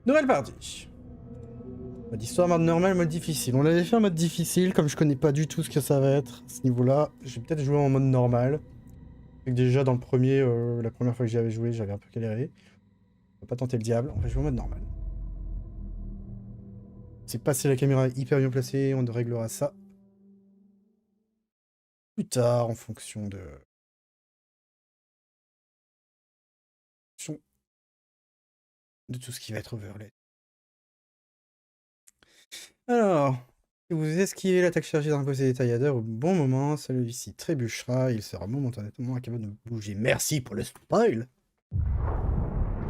Nouvelle partie. Mode histoire, mode normal, mode difficile. On l'avait fait en mode difficile, comme je connais pas du tout ce que ça va être à ce niveau-là. Je vais peut-être jouer en mode normal. Et que déjà dans le premier, la première fois que j'y avais joué, j'avais un peu galéré. On va pas tenter le diable, on va jouer en mode normal. C'est pas si la caméra est hyper bien placée, on réglera ça plus tard en fonction de tout ce qui va être overlay. Alors, si vous esquivez l'attaque chargée d'un possédé tailladeur au bon moment, celui-ci trébuchera, il sera momentanément incapable de bouger. Merci pour le spoil!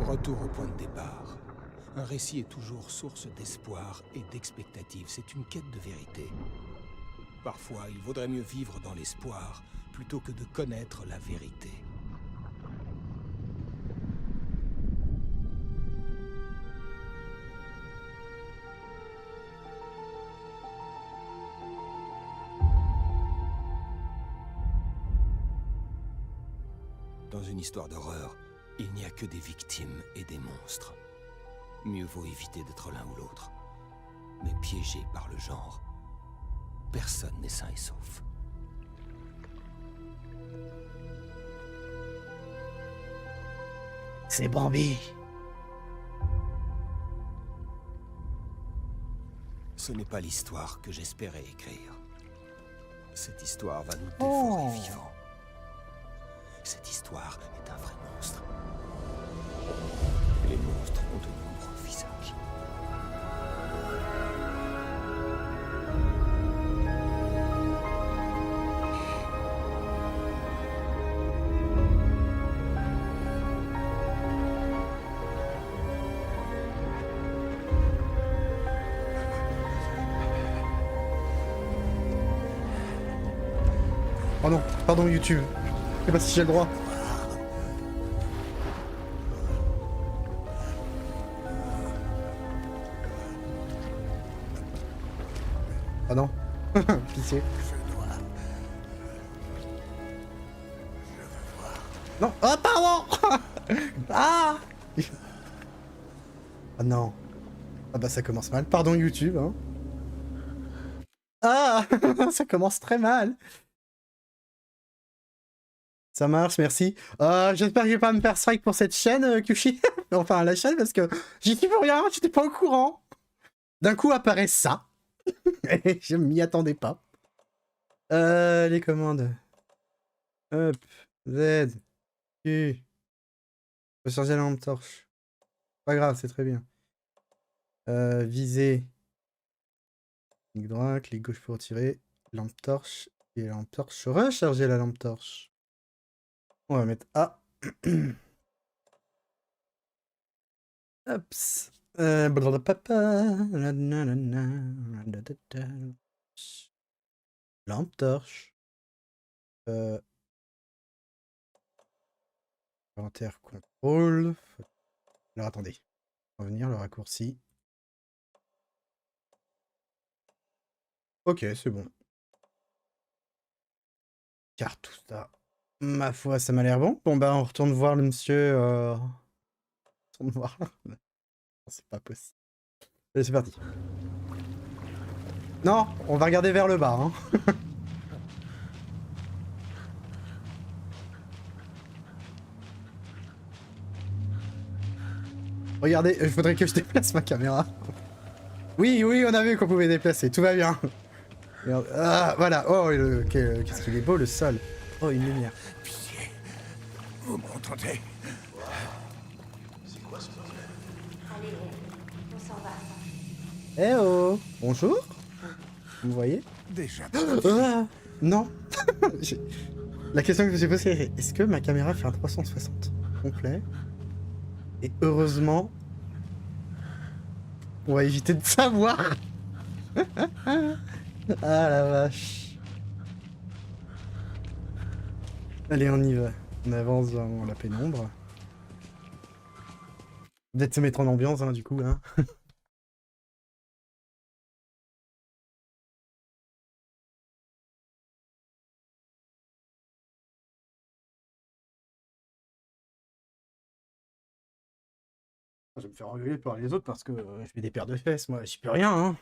Retour au point de départ. Un récit est toujours source d'espoir et d'expectative. C'est une quête de vérité. Parfois, il vaudrait mieux vivre dans l'espoir plutôt que de connaître la vérité. Dans une histoire d'horreur, il n'y a que des victimes et des monstres. Mieux vaut éviter d'être l'un ou l'autre. Mais piégé par le genre, personne n'est sain et sauf. C'est Bambi! Ce n'est pas l'histoire que j'espérais écrire. Cette histoire va nous dévorer vivants. Cette histoire est un vrai monstre. Les monstres ont de nombreux visages. Oh non, pardon YouTube. Je sais pas si j'ai le droit. Ah non. Pitié. Non. Ah pardon. Ah. Ah non. Ah bah ça commence mal. Pardon YouTube. Hein. Ah. Ça commence très mal. Ça marche, merci. J'espère que je vais pas me faire strike pour cette chaîne, Kushi. Enfin, la chaîne, parce que j'y suis pour rien, j'étais pas au courant. D'un coup apparaît ça. Et je m'y attendais pas. Les commandes. Hop. Z. Q. Faut charger la lampe torche. Pas grave, c'est très bien. Viser. Clic droit, clic gauche pour tirer. Lampe torche. Et lampe torche. Recharger la lampe torche. On va mettre A. Hops. Lampe torche. Inventaire contrôle. Alors attendez. Revenir le raccourci. Ok, c'est bon. Car tout ça. Ma foi, ça m'a l'air bon. Bon bah on retourne voir le monsieur. On retourne voir. Non, c'est pas possible. Allez, c'est parti. Non, on va regarder vers le bas. Hein. Regardez, il faudrait que je déplace ma caméra. Oui, oui, on a vu qu'on pouvait déplacer, tout va bien. Regarde. Ah, voilà. Oh, qu'est-ce qu'il est beau le sol. Oh, une lumière. Pitié, vous m'entendez? C'est quoi ce bordel? Allez, on s'en va. Eh oh, bonjour. Vous voyez? Déjà. Ah, non. La question que je me suis posée est, est-ce que ma caméra fait un 360 complet? Et heureusement, on va éviter de savoir. Ah la vache. Allez, on y va. On avance dans la pénombre. Peut-être se mettre en ambiance, hein, du coup. Hein. me faire engueuler par les autres parce que je fais des paires de fesses, moi. J'y peux rien, hein.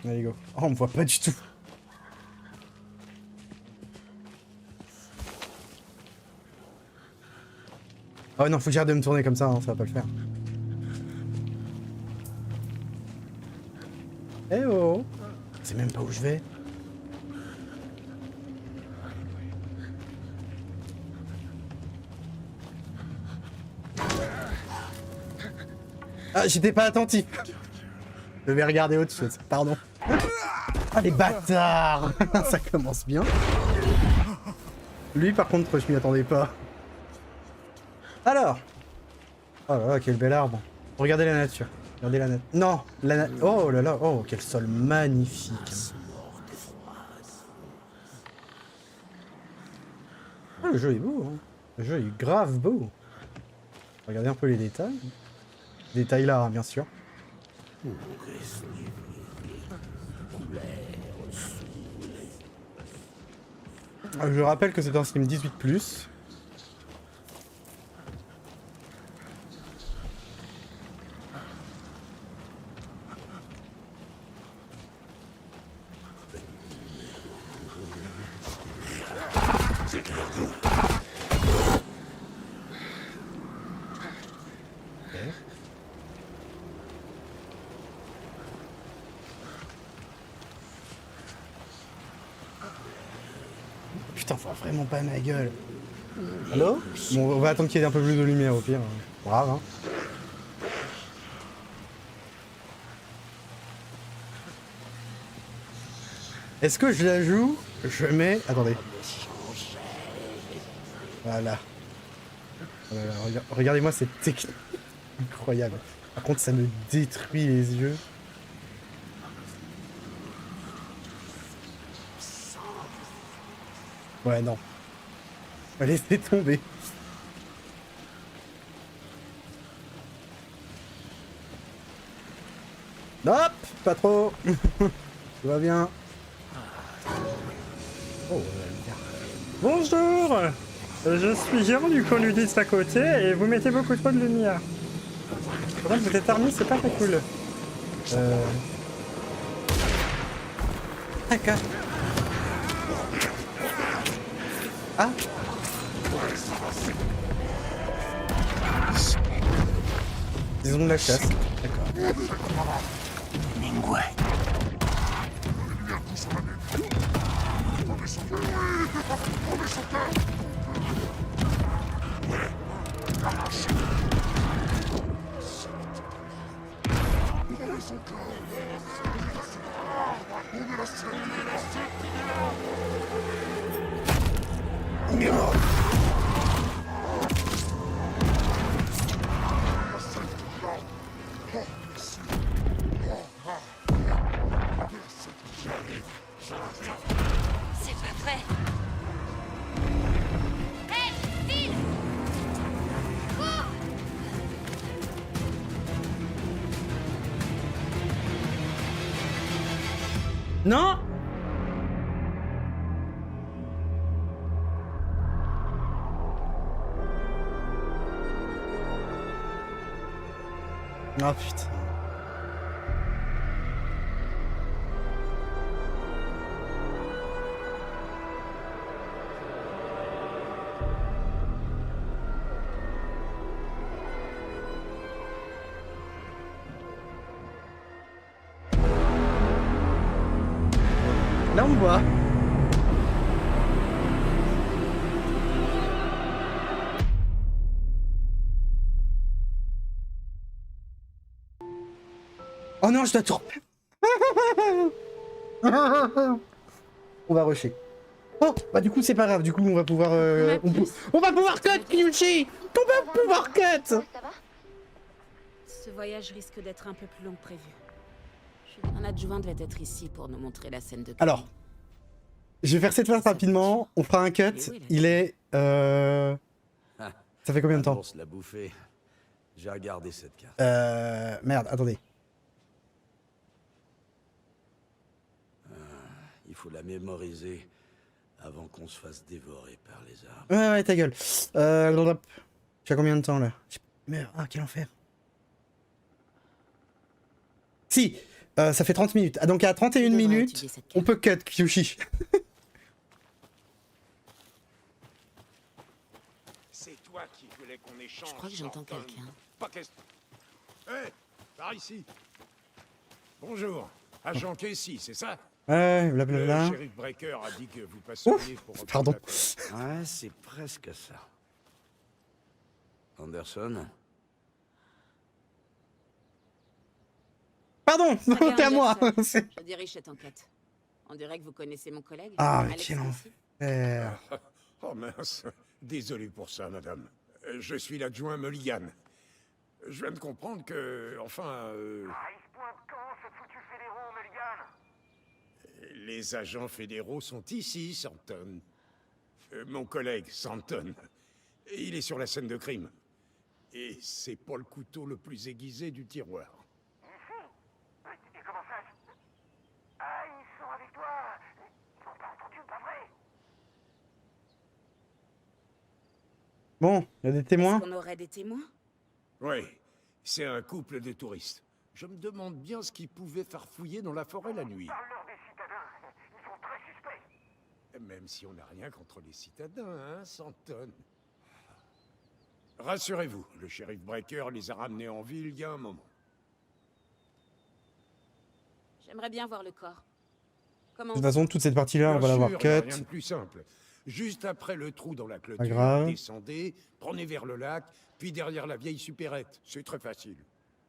Allez, go. Oh, on me voit pas du tout. Oh non, faut que j'arrête de me tourner comme ça, hein, ça va pas le faire. Eh oh! Je sais même pas où je vais. Ah, j'étais pas attentif. Je devais regarder autre chose, pardon. Ah, les bâtards! Ça commence bien. Lui, par contre, je m'y attendais pas. Alors! Oh là là, quel bel arbre. Regardez la nature. Regardez la nature. Non! Oh là là, oh, quel sol magnifique. Ah, le jeu est beau, hein. Le jeu est grave beau. Regardez un peu les détails. Détails là, hein, bien sûr. Je rappelle que c'est un stream 18+. Putain, faut vraiment pas ma gueule. Allô? Bon, on va attendre qu'il y ait un peu plus de lumière au pire. Grave, hein. Est-ce que je la joue? Je mets... Attendez. Voilà. Voilà, regardez-moi cette technique. Incroyable. Par contre, ça me détruit les yeux. Ouais, non. Laissez tomber. Hop, pas trop. Tout va bien. Oh, Bonjour, je suis gérant du coludiste à côté et vous mettez beaucoup trop de lumière. Faudrait que vous êtes armé, c'est pas très cool. D'accord. Ah. Disons de la chasse. D'accord. C'est pas vrai. Hey, Phil! Cours! Non. Ah putain. Là on voit. Oh non, je dois tourner. On va rusher. Oh, bah du coup c'est pas grave, du coup on va pouvoir... on va pouvoir cut, Kyuchi. On va pouvoir cut. Ça va? Ce voyage risque d'être un peu plus long que prévu. Un adjoint devait être ici pour nous montrer la scène de crime. Alors, je vais faire cette phase rapidement, on fera un cut, il est... Ça fait combien de temps? On se l'a bouffé. J'ai regardé cette carte. Merde, attendez. Il faut la mémoriser avant qu'on se fasse dévorer par les arbres. Ouais, ta gueule. Tu as combien de temps là? Merde, ah, quel enfer. Si, ça fait 30 minutes. Ah, donc à 31 minutes, on peut cut Kyushi. C'est toi qui voulais qu'on échange. Je crois que j'entends Thornton. quelqu'un. Pas question. Hé, par ici. Bonjour, agent Casey, c'est ça? Ouais, blablabla. Le shérif Breaker a dit que vous passeriez pour... Pardon. Ouais, c'est presque ça. Anderson? Pardon, Salut, t'es à moi. Anderson. Je dirige cette enquête. On dirait que vous connaissez mon collègue. Ah, mais Alex quel Casey. enfer. Oh mince, désolé pour ça, madame. Je suis l'adjoint Mulligan. Je viens de comprendre que, enfin... Il se pointe quand, ce foutu fédéraux, Mulligan? Les agents fédéraux sont ici, Santon. Mon collègue, Santon. Il est sur la scène de crime. Et c'est pas le couteau le plus aiguisé du tiroir. Ici? Et comment ça? Ah, ils sont avec toi? Ils t'ont pas entendu, pas vrai? Bon, il y a des témoins. Est-ce qu'on aurait des témoins? Oui, c'est un couple de touristes. Je me demande bien ce qu'ils pouvaient farfouiller dans la forêt la nuit. Parle-leur des citadins. Ils sont très suspects. Même si on n'a rien contre les citadins, hein, Santon. Rassurez-vous, le shérif Breaker les a ramenés en ville il y a un moment. J'aimerais bien voir le corps. Comment De toute façon, toute cette partie-là, on va Bien l'avoir sûr, cut. il y a rien de plus simple. Juste après le trou dans la clôture, grave. descendez, prenez vers le lac, puis derrière la vieille supérette. C'est très facile.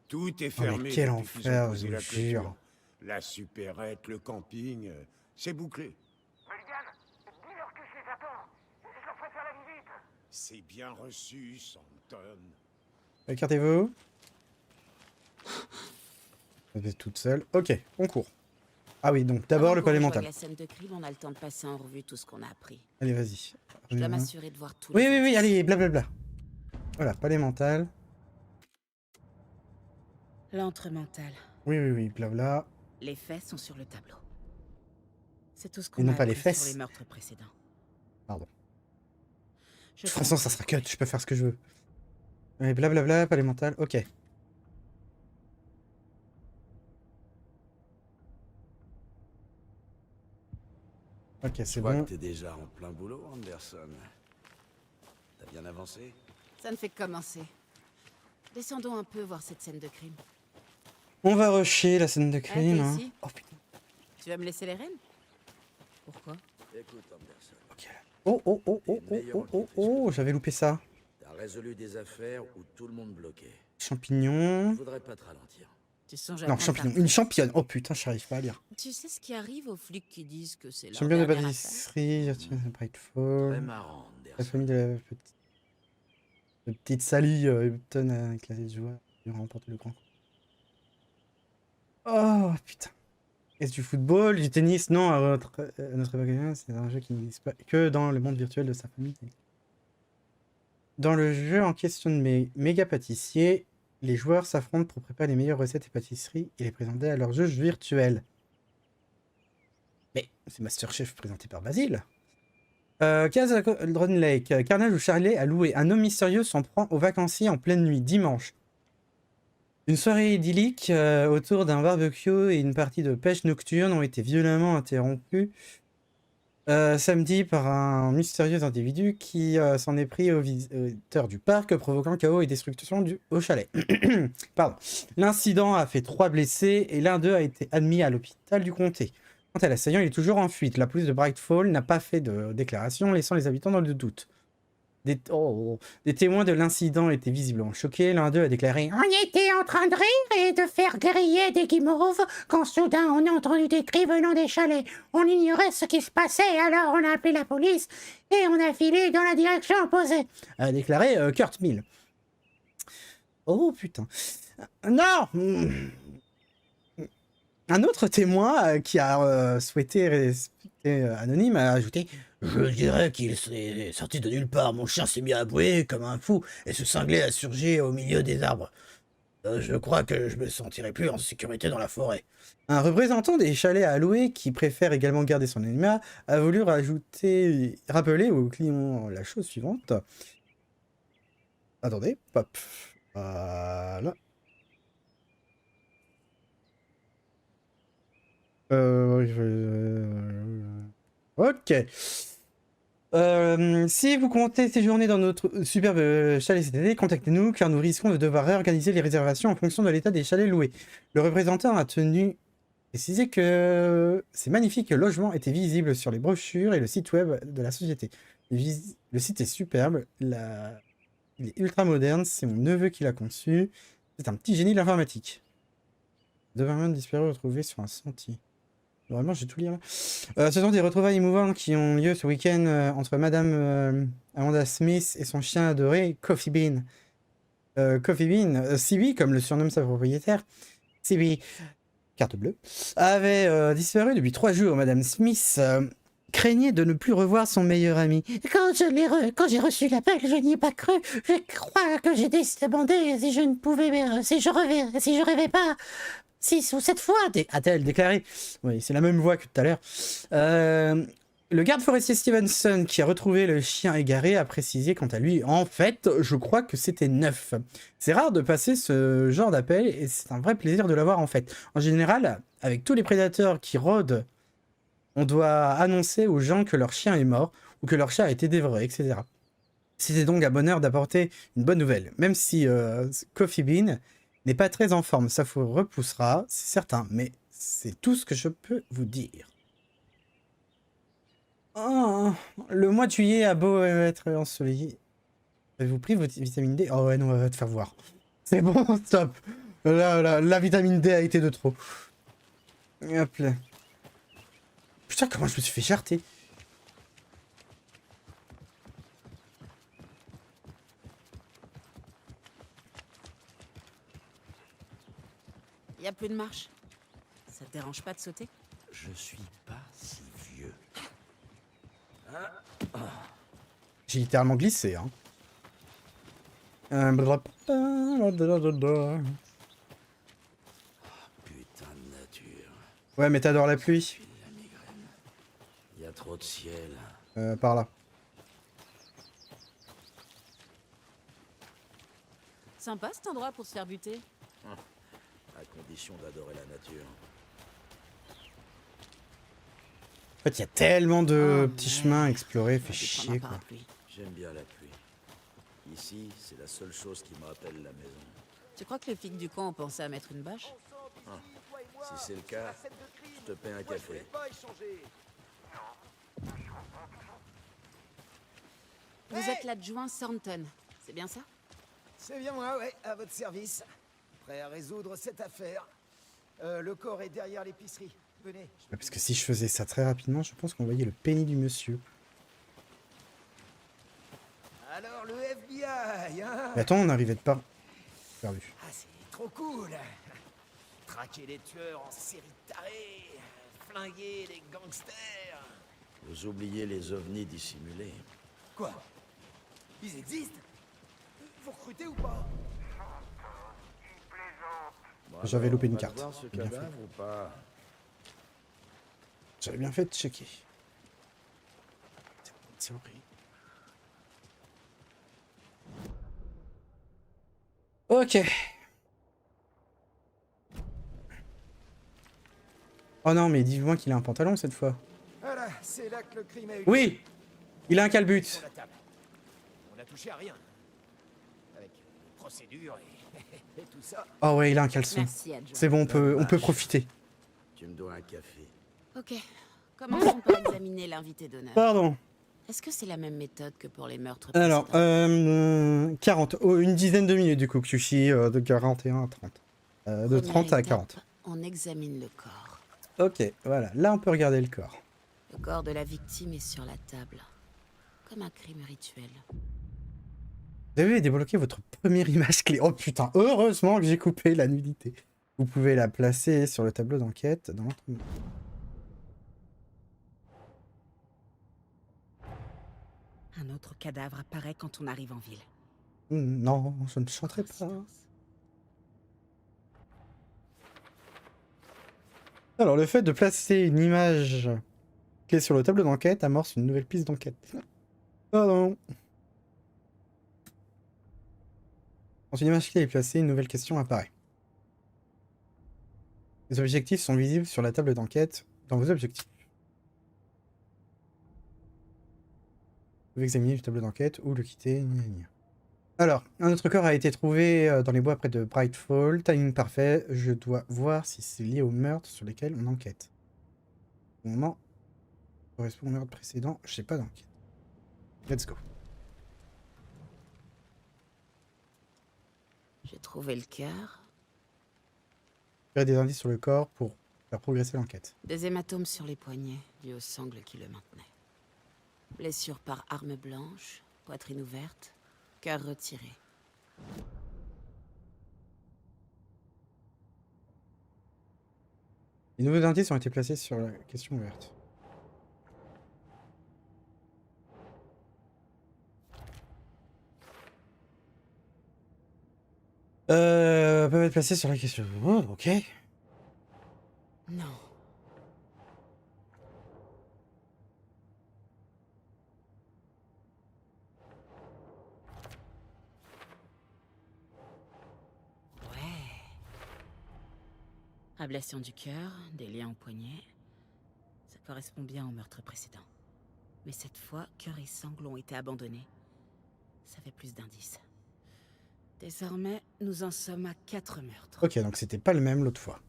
Tout est Oh, mais fermé. quel depuis qu'ils ont enfer, posé je la vous jure. clôture. La supérette, le camping, c'est bouclé. Mulligan, dis-leur que je les attends. Je leur ferai faire la visite. C'est bien reçu, Santon. Écartez-vous. Vous êtes toute seule. Ok, on court. Ah oui, donc d'abord le Avant qu'on palais rejoigne mental. la scène de crime, on a le temps de passer en revue tout ce qu'on a appris. Allez, vas-y. Je dois m'assurer de voir tout. Oui, oui, oui, allez, blablabla. Voilà, palais mental. L'antre mental. Oui, oui, oui, blabla. Les faits sont sur le tableau. C'est tout ce Et qu'on non a pas les appris fesses. sur les meurtres précédents. Pardon. Je De toute façon, pense ça que sera c'est cut, je peux faire ce que je veux. Allez, blablabla, palais mental, ok. Ok, Je c'est vois bon. que t'es déjà en plein boulot, Anderson. T'as bien avancé? Ça ne fait que commencer. Descendons un peu voir cette scène de crime. On va rusher la scène de crime. Hein. Casey. Oh putain. Tu vas me laisser les rênes? Pourquoi? Écoute, Anderson, Ok. Oh, oh, oh, oh, oh, oh, oh, oh, j'avais loupé ça. t'as résolu des affaires où tout le monde bloquait. Champignon. Je voudrais pas te ralentir. Tu songes à Non, prendre champignon. ta Une retraite. championne. Oh putain, j'arrive pas à lire. Tu sais ce qui arrive aux flics qui disent que c'est leur Championne de dernière affaire? pâtisserie, Très Brightfall. marrant, La Anderson. famille de la petite Sally Upton avec la joie de remporter le grand coup. Oh putain. Est-ce du football, du tennis? Non, à notre époque, c'est un jeu qui n'existe pas que dans le monde virtuel de sa famille. Dans le jeu en question de méga pâtissier, les joueurs s'affrontent pour préparer les meilleures recettes et pâtisseries et les présenter à leur jeu virtuel. Mais c'est Masterchef présenté par Basile. Caldron Lake. Carnage où Charlie a loué. Un homme mystérieux s'en prend aux vacanciers en pleine nuit, dimanche. Une soirée idyllique autour d'un barbecue et une partie de pêche nocturne ont été violemment interrompues samedi par un mystérieux individu qui s'en est pris aux visiteurs du parc, provoquant chaos et destruction au chalet. Pardon. L'incident a fait 3 blessés et l'un d'eux a été admis à l'hôpital du comté. Quant à l'assaillant, il est toujours en fuite. La police de Brightfall n'a pas fait de déclaration, laissant les habitants dans le doute. Des témoins de l'incident étaient visiblement choqués. L'un d'eux a déclaré « On était en train de rire et de faire griller des guimauves quand soudain on a entendu des cris venant des chalets. On ignorait ce qui se passait, alors on a appelé la police et on a filé dans la direction opposée. » a déclaré Kurt Mill. Oh putain. Non. Un autre témoin qui a souhaité rester anonyme a ajouté « Je dirais qu'il s'est sorti de nulle part. Mon chien s'est mis à aboyer comme un fou et ce cinglé a surgi au milieu des arbres. Je crois que je me sentirai plus en sécurité dans la forêt. Un représentant des chalets à louer, qui préfère également garder son anonymat, a voulu rappeler aux clients la chose suivante. Attendez, hop. Voilà. Ok. Si vous comptez séjourner dans notre superbe chalet cet été, contactez-nous car nous risquons de devoir réorganiser les réservations en fonction de l'état des chalets loués. Le représentant a tenu à préciser que ces magnifiques logements étaient visibles sur les brochures et le site web de la société. Le site est superbe, il est ultra moderne, c'est mon neveu qui l'a conçu. C'est un petit génie de l'informatique. Deux barman disparus retrouvés sur un sentier. Vraiment, j'ai tout lire là. Ce sont des retrouvailles émouvantes qui ont lieu ce week-end entre Madame Amanda Smith et son chien adoré, Coffee Bean. CB, comme le surnomme sa propriétaire, CB, carte bleue, avait disparu depuis 3 jours. Madame Smith craignait de ne plus revoir son meilleur ami. Quand j'ai reçu l'appel, je n'y ai pas cru. Je crois que j'ai demandé si je ne pouvais, si je rêvais pas. 6 ou 7 fois, a-t-elle déclaré. Oui, c'est la même voix que tout à l'heure. Le garde forestier Stevenson, qui a retrouvé le chien égaré, a précisé quant à lui, en fait, je crois que c'était 9. C'est rare de passer ce genre d'appel et c'est un vrai plaisir de l'avoir en fait. En général, avec tous les prédateurs qui rôdent, on doit annoncer aux gens que leur chien est mort ou que leur chat a été dévoré, etc. C'était donc à bonne heure d'apporter une bonne nouvelle, même si Coffee Bean n'est pas très en forme, ça vous repoussera, c'est certain, mais c'est tout ce que je peux vous dire. Oh, le mois de juillet a beau être ensoleillé. Avez-vous pris votre vitamine D? Oh ouais, non, on va te faire voir. C'est bon, stop. La vitamine D a été de trop. Hop là. Putain, comment je me suis fait jarter. Y a plus de marche. Ça te dérange pas de sauter? Je suis pas si vieux. J'ai littéralement glissé, hein. Putain de nature. Ouais, mais t'adores la pluie. La migraine. Il y a trop de ciel. Par là. Sympa cet endroit pour se faire buter. À condition d'adorer la nature. En fait, il y a tellement de Oh, petits merde. chemins à explorer, fait On va aller prendre chier, un quoi. parapluie. J'aime bien la pluie. Ici, c'est la seule chose qui me rappelle la maison. Tu crois que les flics du coin ont pensé à mettre une bâche? Si c'est le cas, je te paie un café. Vous êtes l'adjoint Thornton, c'est bien ça? C'est bien moi, ouais, à votre service. Prêt à résoudre cette affaire. Le corps est derrière l'épicerie. Venez. Ouais, parce que si je faisais ça très rapidement, je pense qu'on voyait le pénis du monsieur. Alors le FBI, hein? Mais attends, on arrivait de pas. Perdu. Ah, c'est trop cool. Traquer les tueurs en série tarée, flinguer les gangsters. Vous oubliez les ovnis dissimulés. Quoi? Ils existent? Vous recrutez ou pas? J'avais loupé une On va carte. voir ce Bien fait. cadavre ou pas? J'avais bien fait de checker. C'est horrible. Ok. Oh non, mais dis-moi qu'il a un pantalon cette fois. Voilà, c'est là que le crime a eu lieu. Oui, il a un Sur calbut. la table. On n'a touché à rien. Avec les procédures et tout ça. Oh ouais, il a un caleçon. Merci, adjoint. C'est bon, on peut profiter. Tu me dois un café. Ok, commençons par examiner l'invité d'honneur. Pardon. Est-ce que c'est la même méthode que pour les meurtres Alors, précédents? 40. Oh, une dizaine de minutes du coup, Kyushi, de 41 à 30. De Première 30 à étape, 40. On examine le corps. Ok, voilà. Là, on peut regarder le corps. Le corps de la victime est sur la table. Comme un crime rituel. Vous avez débloqué votre première image clé. Oh putain, heureusement que j'ai coupé la nudité. Vous pouvez la placer sur le tableau d'enquête dans l'entrée. Un autre cadavre apparaît quand on arrive en ville. Non, je ne chanterai pas. Alors, le fait de placer une image clé sur le tableau d'enquête amorce une nouvelle piste d'enquête. Pardon. Quand une image clé est placée, une nouvelle question apparaît. Les objectifs sont visibles sur la table d'enquête dans vos objectifs. Vous pouvez examiner le tableau d'enquête ou le quitter. Gna gna. Alors, un autre corps a été trouvé dans les bois près de Brightfall. Timing parfait. Je dois voir si c'est lié au meurtre sur lesquels on enquête. Au moment correspond au meurtre précédent. Je sais pas d'enquête. Let's go. J'ai trouvé le cœur. Il y a des indices sur le corps pour faire progresser l'enquête. Des hématomes sur les poignets, dus au sangle qui le maintenait. Blessure par arme blanche, poitrine ouverte, cœur retiré. Les nouveaux indices ont été placés sur la question ouverte. Peuvent être placés sur la question. Oh, ok. Non. Ouais. Ablation du cœur, des liens au poignet. Ça correspond bien au meurtre précédent. Mais cette fois, cœur et sangles ont été abandonnés. Ça fait plus d'indices. Désormais, nous en sommes à 4 meurtres. Ok, donc c'était pas le même l'autre fois.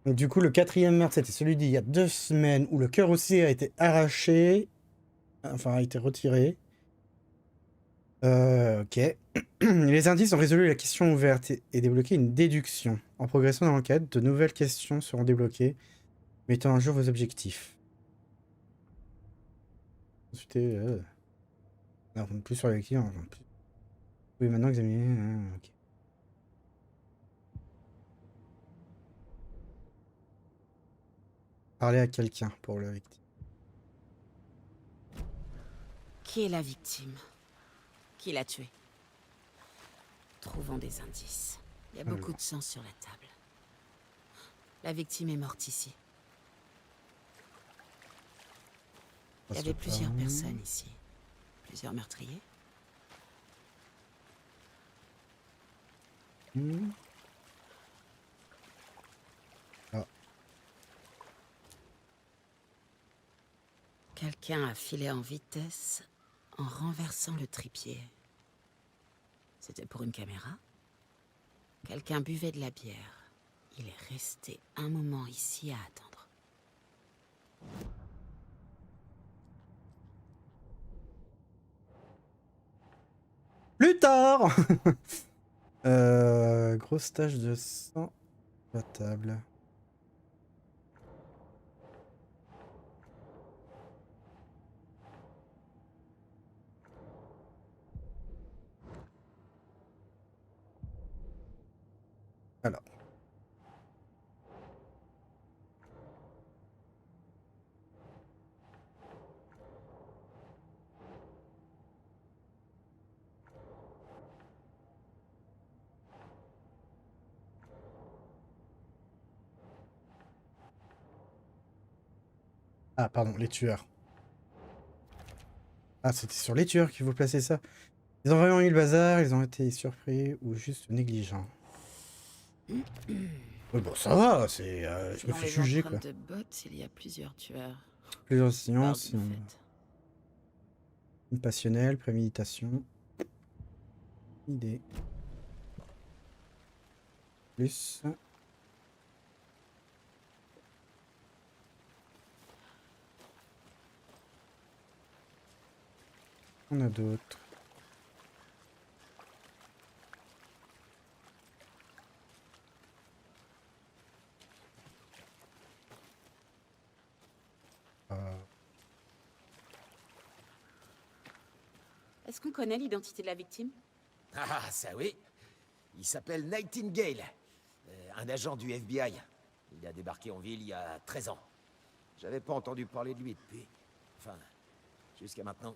Donc du coup, le quatrième meurtre, c'était celui d'il y a 2 semaines où le cœur aussi a été arraché. Enfin, a été retiré. Ok. Les indices ont résolu la question ouverte et débloqué une déduction. En progressant dans l'enquête, de nouvelles questions seront débloquées, mettant à jour vos objectifs. Consultez... Non, plus sur les clients. Vous pouvez maintenant examiner... ok. Parler à quelqu'un pour la victime. Qui est la victime? Qui l'a tué? Trouvons des indices. Il y a beaucoup de sang sur la table. La victime est morte ici. Il y avait plusieurs personnes ici. Plusieurs meurtriers. Ah. Quelqu'un a filé en vitesse en renversant le trépied. C'était pour une caméra. Quelqu'un buvait de la bière. Il est resté un moment ici à attendre. Plus tard. Grosse tache de sang sur la table. Alors. Ah, pardon, les tueurs. Ah, c'était sur les tueurs qu'il faut placer ça. Ils ont vraiment eu le bazar, ils ont été surpris ou juste négligents. Oui, bon, ça va, c'est... je me fais juger, quoi. De bottes, il y a plusieurs tueurs. Plusieurs sciences, une passionnelle, préméditation. Idée. Plus... On a d'autres. Est-ce qu'on connaît l'identité de la victime? Ah, ça oui. Il s'appelle Nightingale. Un agent du FBI. Il a débarqué en ville il y a 13 ans. J'avais pas entendu parler de lui depuis. Enfin, jusqu'à maintenant.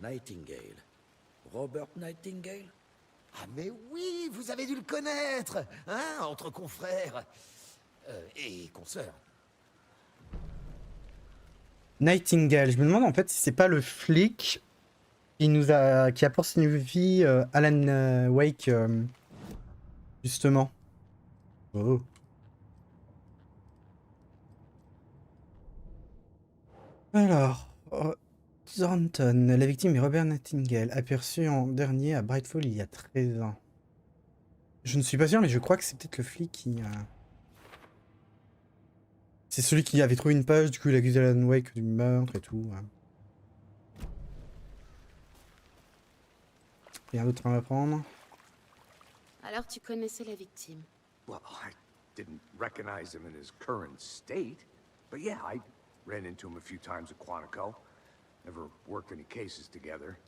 Nightingale. Robert Nightingale? Ah mais oui, vous avez dû le connaître, hein, entre confrères. Et consoeurs. Nightingale. Je me demande en fait si c'est pas le flic qui a poursuivi Alan Wake justement. Oh. Alors, Thornton, la victime est Robert Nightingale, aperçu en dernier à Brightfall il y a 13 ans. Je ne suis pas sûr, mais je crois que c'est peut-être le flic qui... C'est celui qui avait trouvé une page, du coup il accuse Alan Wake du meurtre et tout. Rien d'autre à m'apprendre. Alors tu connaissais la victime? Well, I didn't recognize him in his current state, but yeah, I ran into him a few times at Quantico. Never worked any cases together.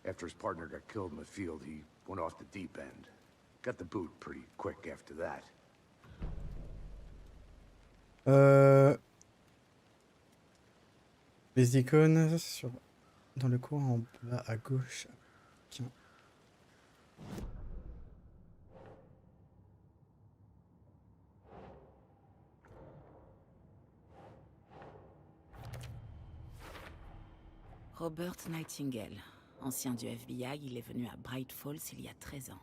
After his partner got killed in the field, he went off the deep end. Got the boot pretty quick after that. Les icônes dans le coin en bas à gauche. Tiens. Robert Nightingale, ancien du FBI, il est venu à Bright Falls il y a 13 ans.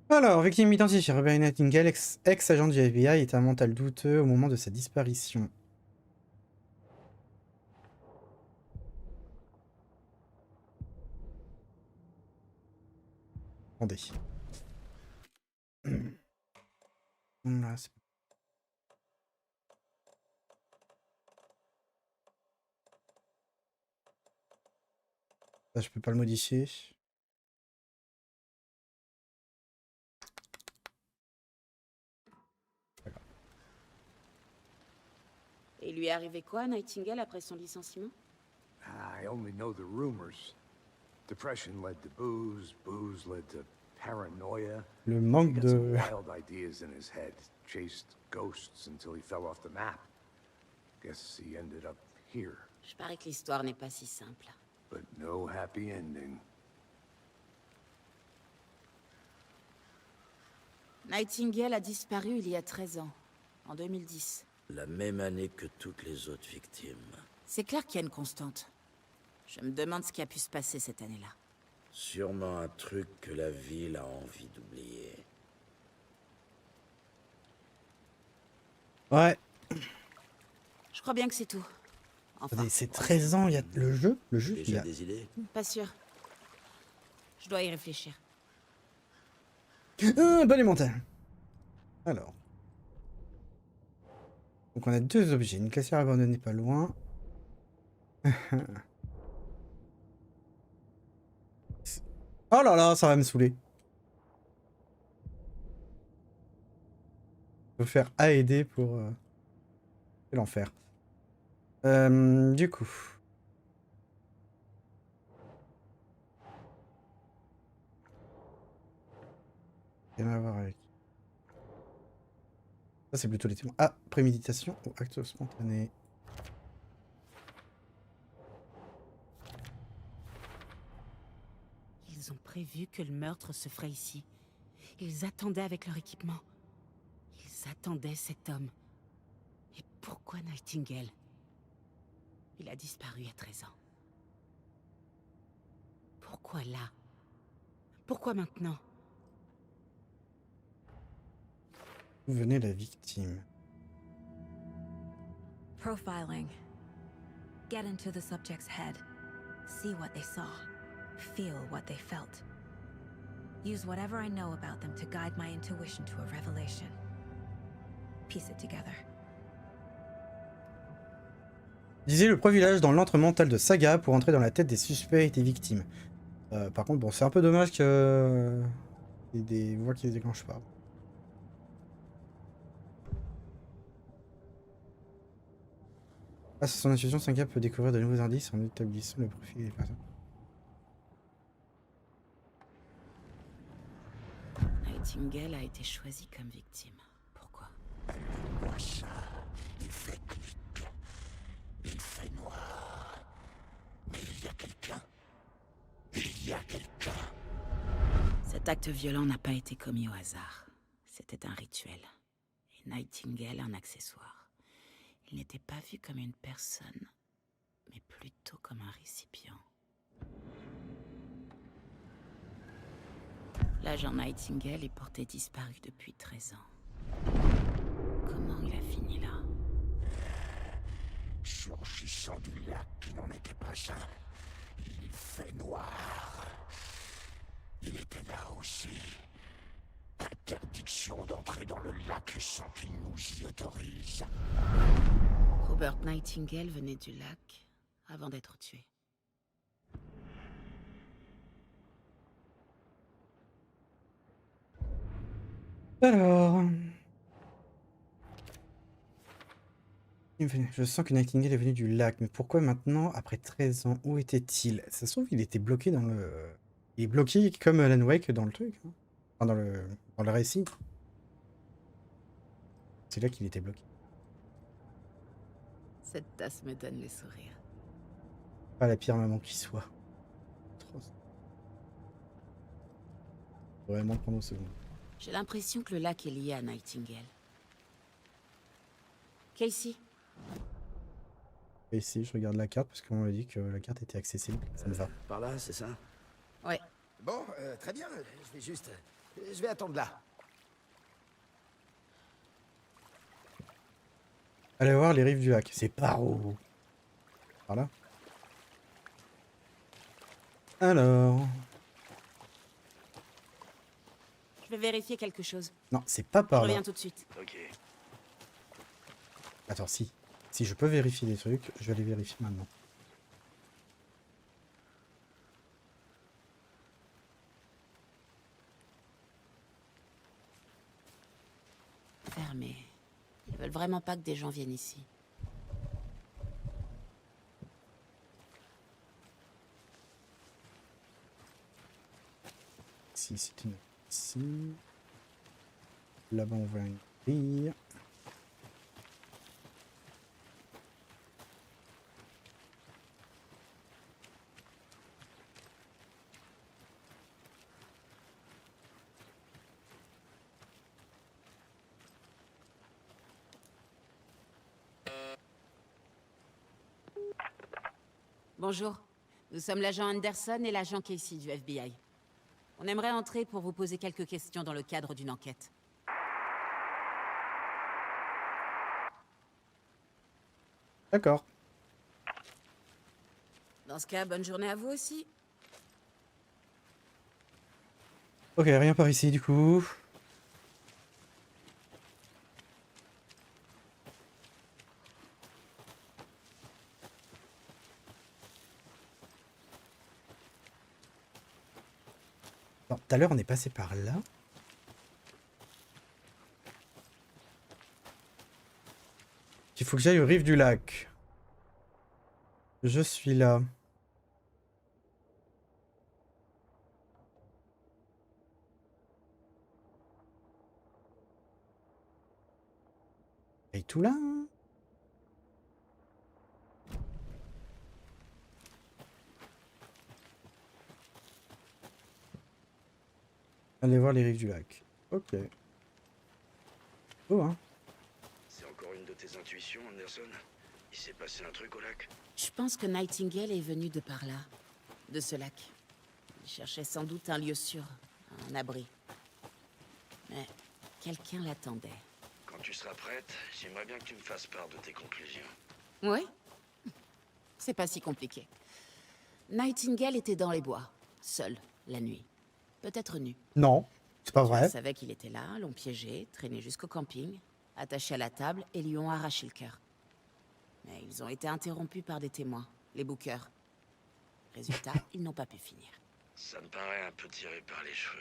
Alors, victime identifiée, Robert Nightingale, ex-agent du FBI, est un mental douteux au moment de sa disparition. Attendez. Là, c'est... Ça, je peux pas le modifier. Et il lui est arrivé quoi à Nightingale après son licenciement? I only know the rumors. Depression led to booze, booze led to paranoia. Le manque He got some de... wild ideas in his head, chased ghosts until he fell off the map. Guess he ended up here, Je parie que l'histoire n'est pas si simple. but no happy ending. Nightingale a disparu il y a 13 ans, en 2010. La même année que toutes les autres victimes. C'est clair qu'il y a une constante. Je me demande ce qui a pu se passer cette année-là. Sûrement un truc que la ville a envie d'oublier. Ouais. Je crois bien que c'est tout. Enfin, Attendez, c'est 13 ans, il y a le jeu il y Déjà a... des idées? pas sûr. Je dois y réfléchir. Bonne mentale. Alors. Donc on a deux objets. Une glacière abandonnée pas loin. Oh là là, ça va me saouler. Faut faire A et D pour... C'est l'enfer. Du coup... Rien à voir avec... Ça c'est plutôt les témoins. Ah, préméditation ou acte spontané. Ils ont prévu que le meurtre se ferait ici. Ils attendaient avec leur équipement. Ils attendaient cet homme. Et pourquoi Nightingale? Il a disparu il y a 13 ans. Pourquoi là? Pourquoi maintenant? D'où venait la victime? Profiling. Get into the subject's head. See what they saw. Feel what they felt. Use whatever I know about them to guide my intuition to a revelation. Piece it together. Lisez le profilage dans l'antre mental de Saga pour entrer dans la tête des suspects et des victimes. Par contre, bon, c'est un peu dommage que... Il y ait des voix qui ne déclenchent pas. Grâce à son intuition, Saga peut découvrir de nouveaux indices en établissant le profil des personnes. Nightingale a été choisi comme victime. Pourquoi? Il fait clic. Il fait noir. Mais il y a quelqu'un. Il y a quelqu'un. Cet acte violent n'a pas été commis au hasard. C'était un rituel. Et Nightingale un accessoire. Il n'était pas vu comme une personne, mais plutôt comme un récipient. L'agent Nightingale est porté disparu depuis 13 ans. Comment il a fini là? Surgissant du lac qui n'en était pas un, il fait noir. Il était là aussi. Interdiction d'entrer dans le lac sans qu'il nous y autorise. Robert Nightingale venait du lac avant d'être tué. Alors... Je sens que Nightingale est venu du lac, mais pourquoi maintenant, après 13 ans, où était-il? Ça se trouve, il était bloqué dans le... Il est bloqué comme Alan Wake dans le truc. Hein. Enfin, dans le récit. C'est là qu'il était bloqué. Cette tasse me donne le sourire. Pas la pire maman qui soit. Trop. Vraiment prendre 2 secondes. J'ai l'impression que le lac est lié à Nightingale. Casey, Et ici, je regarde la carte parce qu'on m'a dit que la carte était accessible. Ça me va. Par là, c'est ça? ouais. Bon, très bien. Je vais attendre là. Allez voir les rives du lac. C'est par où? Par là. Alors... Je vais vérifier quelque chose. Non, c'est pas Je par là. reviens tout de suite. Ok. Attends, si. Si je peux vérifier des trucs, je vais les vérifier maintenant. Fermé. Ils veulent vraiment pas que des gens viennent ici. Ici, c'est une... Ici... Là-bas, on voit une grille. Bonjour. Nous sommes l'agent Anderson et l'agent Casey du FBI. On aimerait entrer pour vous poser quelques questions dans le cadre d'une enquête. D'accord. Dans ce cas, bonne journée à vous aussi. Ok, rien par ici, du coup. Non, tout à l'heure, on est passé par là. Il faut que j'aille aux rives du lac. Je suis là. Et tout là hein. Allez voir les rives du lac. Ok. Oh, hein. C'est encore une de tes intuitions, Anderson? Il s'est passé un truc au lac? Je pense que Nightingale est venu de par là, de ce lac. Il cherchait sans doute un lieu sûr, un abri. Mais quelqu'un l'attendait. Quand tu seras prête, j'aimerais bien que tu me fasses part de tes conclusions. Oui? C'est pas si compliqué. Nightingale était dans les bois, seul, la nuit. Peut-être nu. Non, c'est pas Ils vrai. savaient qu'il était là, l'ont piégé, traîné jusqu'au camping, attaché à la table et lui ont arraché le cœur. Mais ils ont été interrompus par des témoins, les bookers. Résultat, ils n'ont pas pu finir. Ça me paraît un peu tiré par les cheveux.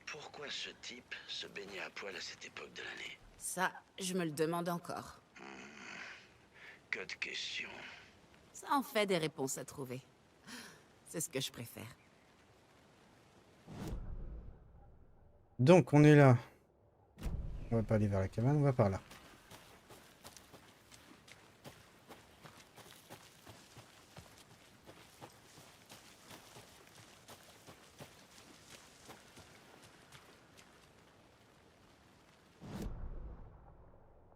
Pourquoi ce type se baignait à poil à cette époque de l'année? Ça, je me le demande encore. Que de questions. Ça en fait des réponses à trouver. C'est ce que je préfère. Donc, on est là. On va pas aller vers la cabane, on va par là.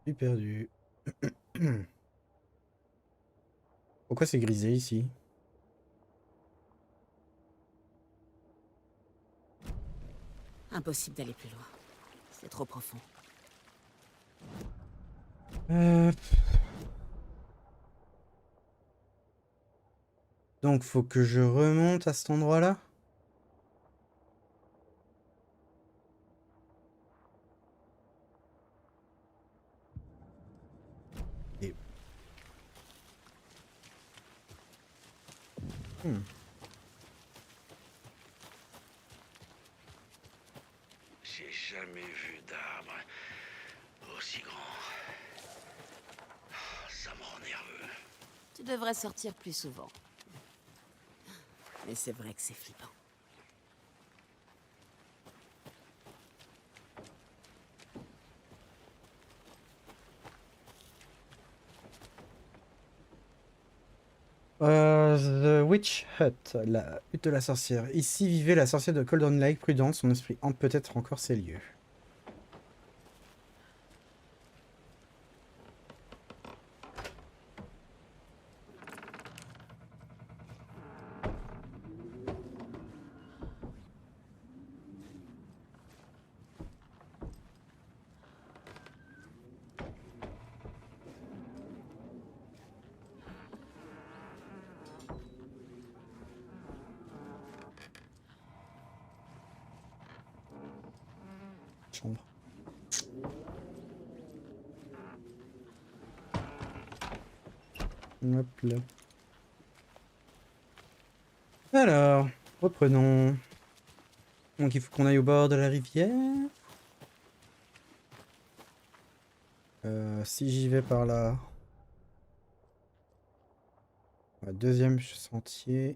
Je suis perdu. Pourquoi c'est grisé ici? Impossible d'aller plus loin. C'est trop profond. Donc faut que je remonte à cet endroit-là? Et... J'ai jamais vu d'arbre aussi grand. Ça me rend nerveux. Tu devrais sortir plus souvent. Mais c'est vrai que c'est flippant. The Witch Hut, la hutte de la sorcière. Ici vivait la sorcière de Golden Lake, prudente, son esprit hante peut-être encore ces lieux. Chambre. Hop là. Alors, reprenons. Donc il faut qu'on aille au bord de la rivière. Si j'y vais par là. Ouais, deuxième sentier.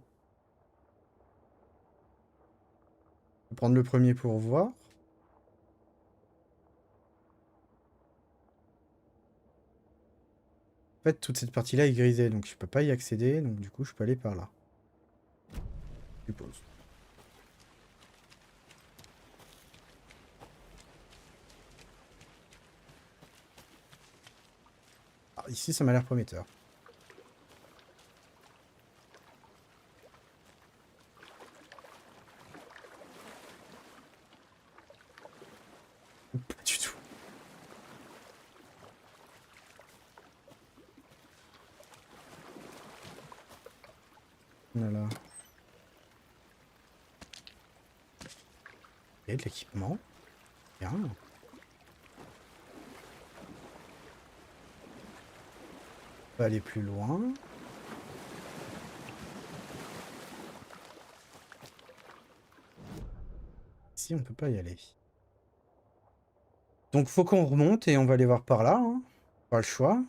Je vais prendre le premier pour voir. En fait, toute cette partie-là est grisée, donc je peux pas y accéder, donc du coup, je peux aller par là. Je suppose. Ah, ici, ça m'a l'air prometteur. Pas du tout. Voilà. Il y a de l'équipement. Bien. On peut aller plus loin. Ici, on peut pas y aller. Donc, faut qu'on remonte et on va aller voir par là. Hein. Pas le choix.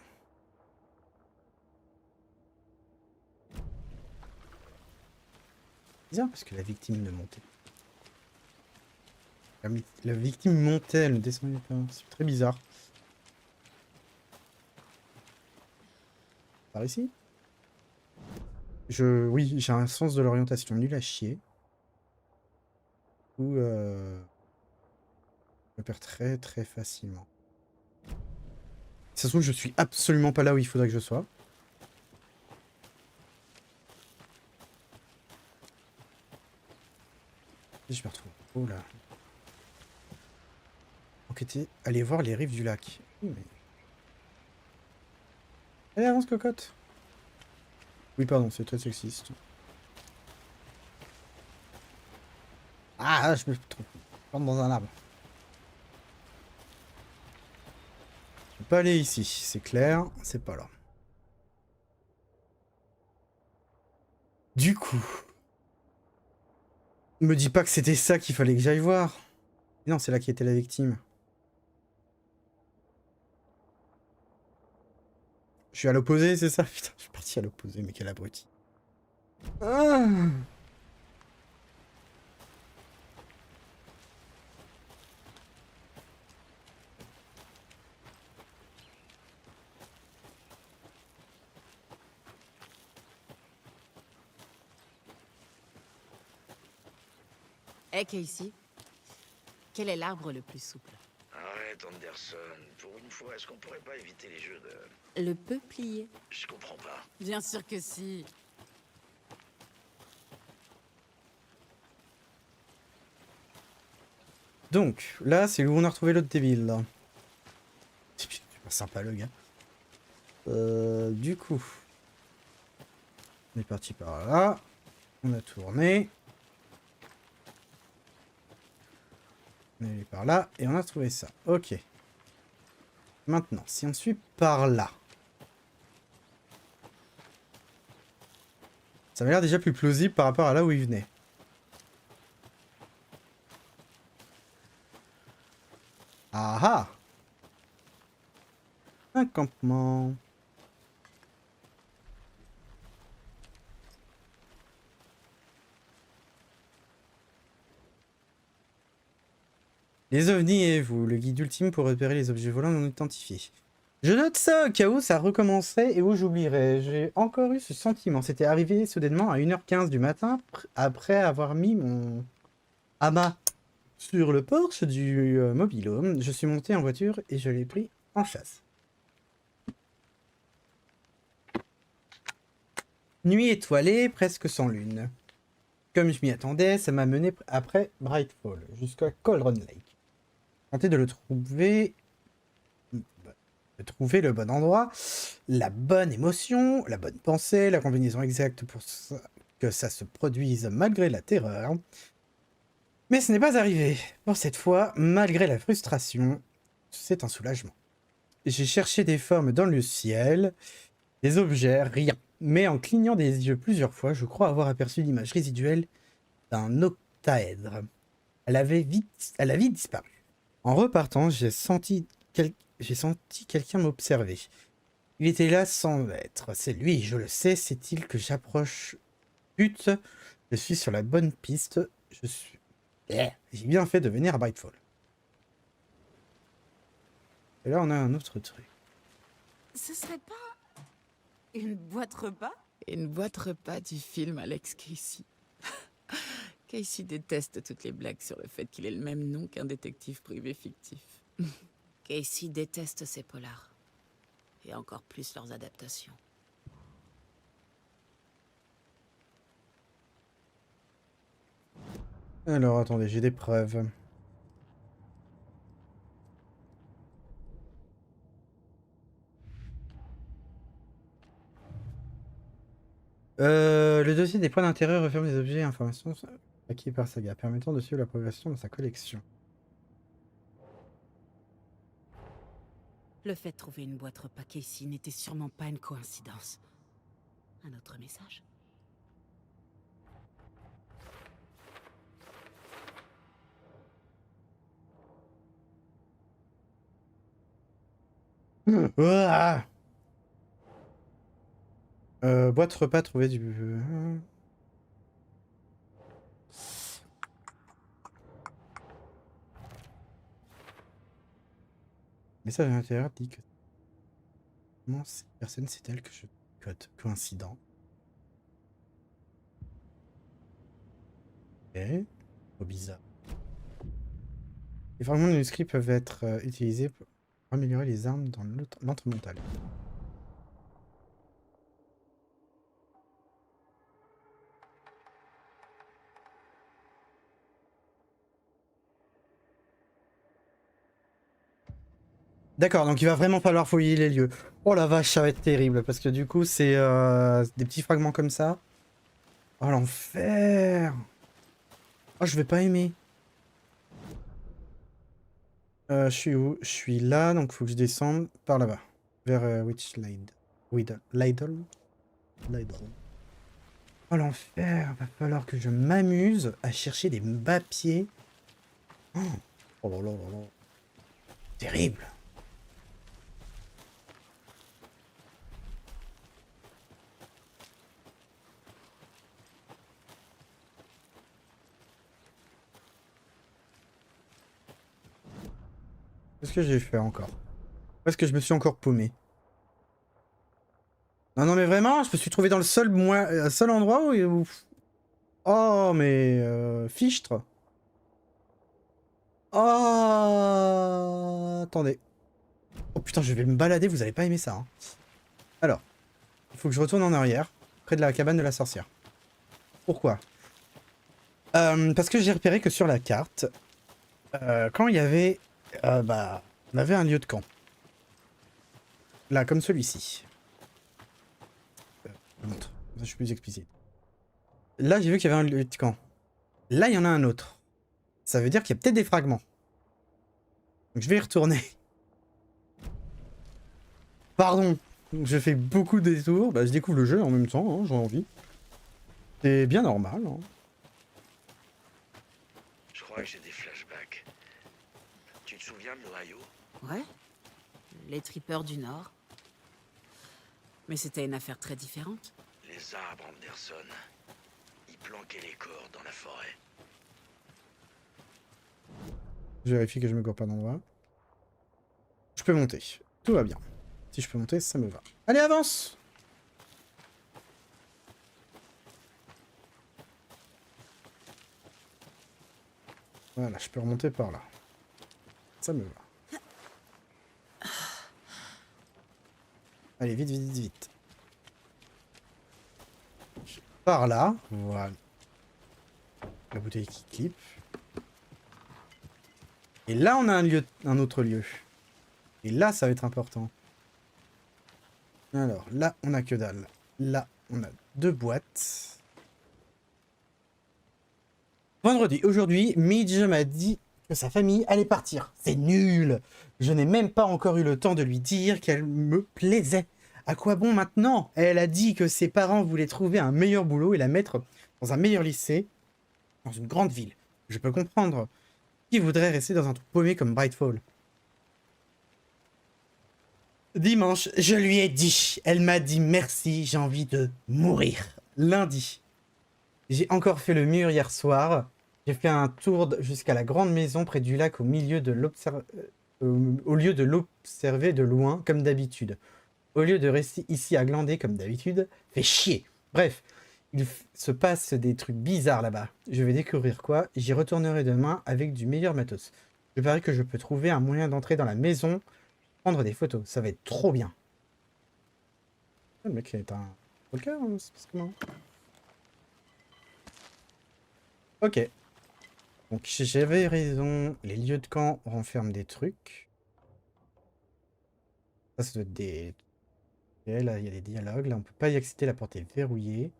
Bizarre parce que la victime ne montait. La victime montait, elle ne descendait pas. C'est très bizarre. Par ici? Oui, j'ai un sens de l'orientation nul à chier. Ou je me perds très très facilement. Ça se trouve, je suis absolument pas là où il faudrait que je sois. Et je me retrouve. Oh là. Enquêter, aller voir les rives du lac. Mais... Allez, avance, cocotte. Oui, pardon, c'est très sexiste. Ah, je me trompe. Je rentre dans un arbre. Je peux pas aller ici, c'est clair, c'est pas là. Du coup... Me dis pas que c'était ça qu'il fallait que j'aille voir. Non, c'est là qui était la victime. Je suis à l'opposé, c'est ça? Putain, je suis parti à l'opposé, mais quel abruti. Ah. Casey, quel est l'arbre le plus souple? Arrête Brett Anderson, pour une fois, est-ce qu'on pourrait pas éviter les jeux de... Le peuplier. Je comprends pas. Bien sûr que si. Donc, là, c'est où on a retrouvé l'autre débile, là. C'est pas sympa, le gars. Du coup... On est parti par là. On a tourné. On est allé par là. Et on a trouvé ça. Ok. Maintenant, si on suit par là... Ça m'a l'air déjà plus plausible par rapport à là où il venait. Ah ah! Un campement. Les ovnis et vous, le guide ultime pour repérer les objets volants non identifiés. Je note ça au cas où ça recommençait et où j'oublierais. J'ai encore eu ce sentiment. C'était arrivé soudainement à 1h15 du matin, après avoir mis mon amas sur le porche du mobil-home. Je suis monté en voiture et je l'ai pris en chasse. Nuit étoilée, presque sans lune. Comme je m'y attendais, ça m'a mené après Brightfall, jusqu'à Cauldron Lake. Tenter de le trouver le bon endroit, la bonne émotion, la bonne pensée, la combinaison exacte pour que ça se produise malgré la terreur. Mais ce n'est pas arrivé. Pour cette fois, malgré la frustration, c'est un soulagement. J'ai cherché des formes dans le ciel, des objets, rien. Mais en clignant des yeux plusieurs fois, je crois avoir aperçu l'image résiduelle d'un octaèdre. Elle a vite disparu. En repartant, j'ai senti quelqu'un m'observer. Il était là sans être. C'est lui, je le sais. C'est-il que j'approche? Pute, je suis sur la bonne piste. J'ai bien fait de venir à Brightfall. Et là, on a un autre truc. Ce serait pas une boîte repas? Une boîte repas du film Alex Casey. Casey déteste toutes les blagues sur le fait qu'il ait le même nom qu'un détective privé fictif. Casey déteste ses polars. Et encore plus leurs adaptations. Alors, attendez, j'ai des preuves. Le dossier des points d'intérêt referme les objets et informations acquis par Saga, permettant de suivre la progression de sa collection. Le fait de trouver une boîte repas Casey n'était sûrement pas une coïncidence. Un autre message? Ouah. Boîte repas trouvée du... Message à l'intérieur dit que... Comment cette personne c'est-elle que je code? Coïncident. Ok. Trop bizarre. Les fragments de manuscrits peuvent être utilisés pour améliorer les armes dans l'entremontal. D'accord, donc il va vraiment falloir fouiller les lieux. Oh la vache, ça va être terrible, parce que du coup, c'est des petits fragments comme ça. Oh l'enfer! Oh, je vais pas aimer. Je suis où? Je suis là, donc faut que je descende par là-bas. Vers Witchlight. Lidl. Oh l'enfer! Va falloir que je m'amuse à chercher des papiers. Oh là là là là. Terrible! Qu'est-ce que j'ai fait encore? Est-ce que je me suis encore paumé? Non, non, mais vraiment, je me suis trouvé dans le seul endroit où... Oh, mais... fichtre. Oh, Attendez. Oh putain, je vais me balader, vous allez pas aimer ça. Hein. Alors, il faut que je retourne en arrière, près de la cabane de la sorcière. Pourquoi? Parce que j'ai repéré que sur la carte, quand il y avait... on avait un lieu de camp. Là, comme celui-ci. Montre. Je suis plus explicite. Là, j'ai vu qu'il y avait un lieu de camp. Là, il y en a un autre. Ça veut dire qu'il y a peut-être des fragments. Donc, je vais y retourner. Pardon. Je fais beaucoup de détours. Bah, je découvre le jeu en même temps, hein, j'ai envie. C'est bien normal. Hein. Je crois que j'ai des flashbacks. Tu te souviens de l'Ohio? Ouais. Les tripeurs du Nord. Mais c'était une affaire très différente. Les arbres Anderson. Ils planquaient les corps dans la forêt. Je vérifie que je me gourre pas d'endroit. Je peux monter. Tout va bien. Si je peux monter, ça me va. Allez, avance! Voilà, je peux remonter par là. Ça me va. Allez, vite, vite, vite, vite. Par là. Voilà. La bouteille qui clip. Et là, on a un autre lieu. Et là, ça va être important. Alors, là, on a que dalle. Là, on a 2 boîtes. Vendredi, aujourd'hui, Midge m'a dit que sa famille allait partir. C'est nul. Je n'ai même pas encore eu le temps de lui dire qu'elle me plaisait. À quoi bon maintenant? Elle a dit que ses parents voulaient trouver un meilleur boulot et la mettre dans un meilleur lycée, dans une grande ville. Je peux comprendre. Qui voudrait rester dans un trou paumé comme Brightfall? Dimanche, je lui ai dit. Elle m'a dit merci, j'ai envie de mourir. Lundi, j'ai encore fait le mur hier soir. J'ai fait un tour jusqu'à la grande maison près du lac au lieu de l'observer de loin comme d'habitude. Au lieu de rester ici à glander comme d'habitude, fait chier. Bref, il se passe des trucs bizarres là-bas. Je vais découvrir quoi. J'y retournerai demain avec du meilleur matos. Je parie que je peux trouver un moyen d'entrer dans la maison, prendre des photos. Ça va être trop bien. Le mec est un poker, hein, c'est parce que non. Ok. Donc j'avais raison. Les lieux de camp renferment des trucs. Ça doit être des... Et là, il y a des dialogues. Là, on peut pas y accéder. La porte est verrouillée.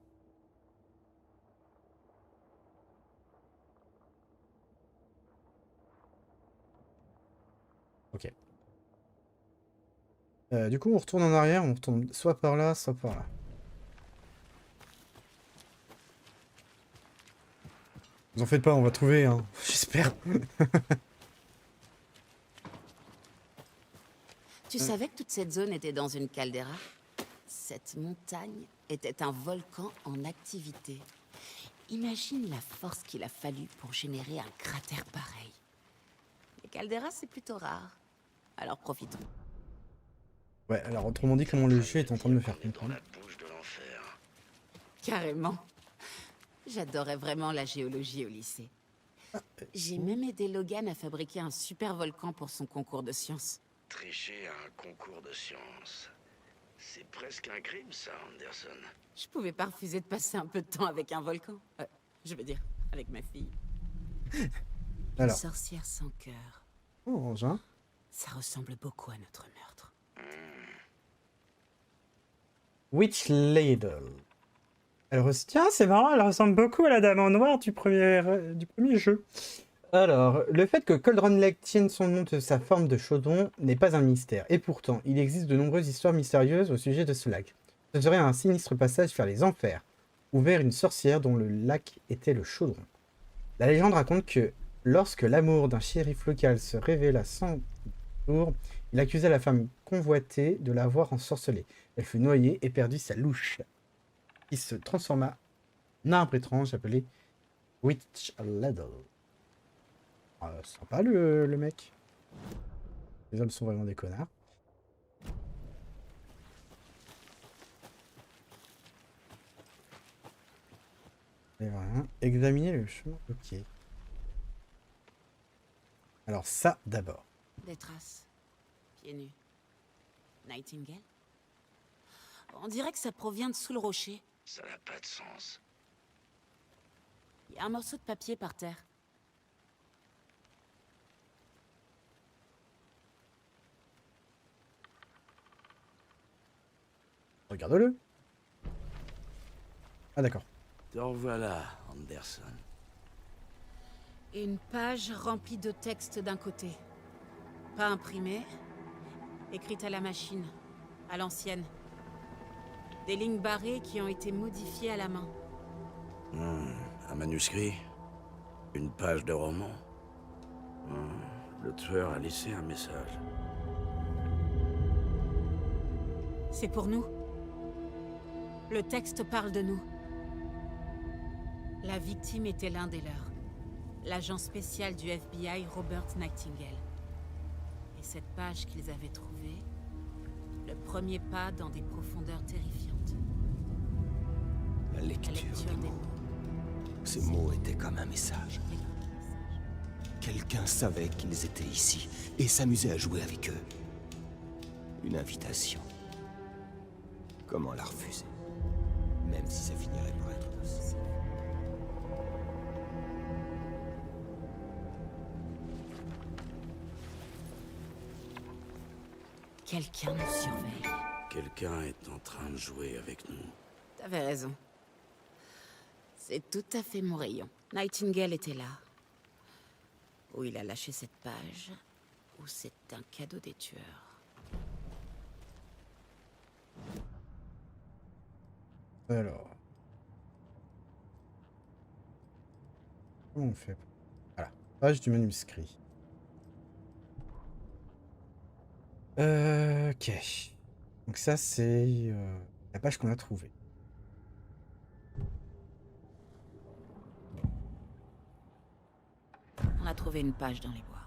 Ok. Du coup, on retourne en arrière. On retourne soit par là, soit par là. Vous en faites pas, on va trouver, hein. J'espère. Tu savais que toute cette zone était dans une caldeira? Cette montagne était un volcan en activité. Imagine la force qu'il a fallu pour générer un cratère pareil. Les calderas, c'est plutôt rare. Alors profitons. Ouais, alors autrement dit, comment le jeu est en train de me faire comprendre. Carrément. J'adorais vraiment la géologie au lycée. J'ai même aidé Logan à fabriquer un super volcan pour son concours de sciences. Tricher à un concours de sciences. C'est presque un crime, ça, Anderson. Je pouvais pas refuser de passer un peu de temps avec un volcan. Je veux dire, avec ma fille. Une sorcière sans cœur. Oh, engin. Ça ressemble beaucoup à notre meurtre. Witch Ladle. Tiens, c'est marrant, elle ressemble beaucoup à la dame en noir du premier jeu. Alors, le fait que Cauldron Lake tienne son nom de sa forme de chaudron n'est pas un mystère. Et pourtant, il existe de nombreuses histoires mystérieuses au sujet de ce lac. Ce serait un sinistre passage vers les enfers, ou vers une sorcière dont le lac était le chaudron. La légende raconte que, lorsque l'amour d'un shérif local se révéla sans tour, il accusa la femme convoitée de l'avoir ensorcelée. Elle fut noyée et perdit sa louche, qui se transforma en arbre étrange appelé Witch Ladle. Sympa le mec. Les hommes sont vraiment des connards. Et voilà. Examiner le chemin. Ok. Alors ça d'abord. Des traces. pieds nus. Nightingale? On dirait que ça provient de sous le rocher. Ça n'a pas de sens. Il y a un morceau de papier par terre. Regarde-le. Ah d'accord. Te revoilà, Anderson. Une page remplie de textes d'un côté. Pas imprimée, écrite à la machine, à l'ancienne. Des lignes barrées qui ont été modifiées à la main. Un manuscrit? Une page de roman? Le tueur a laissé un message. C'est pour nous. Le texte parle de nous. La victime était l'un des leurs. L'agent spécial du FBI, Robert Nightingale. Et cette page qu'ils avaient trouvée, le premier pas dans des profondeurs terrifiantes. La lecture des mots. Ces mots étaient comme un message. Quelqu'un savait qu'ils étaient ici et s'amusait à jouer avec eux. Une invitation. Comment la refuser? Même si ça finirait par être douce. Quelqu'un nous surveille. Quelqu'un est en train de jouer avec nous. T'avais raison. C'est tout à fait mon rayon. Nightingale était là. Ou il a lâché cette page, ou c'est un cadeau des tueurs. Alors. Comment on fait? Voilà. Page du manuscrit. Ok. Donc ça, c'est la page qu'on a trouvée. On a trouvé une page dans les bois.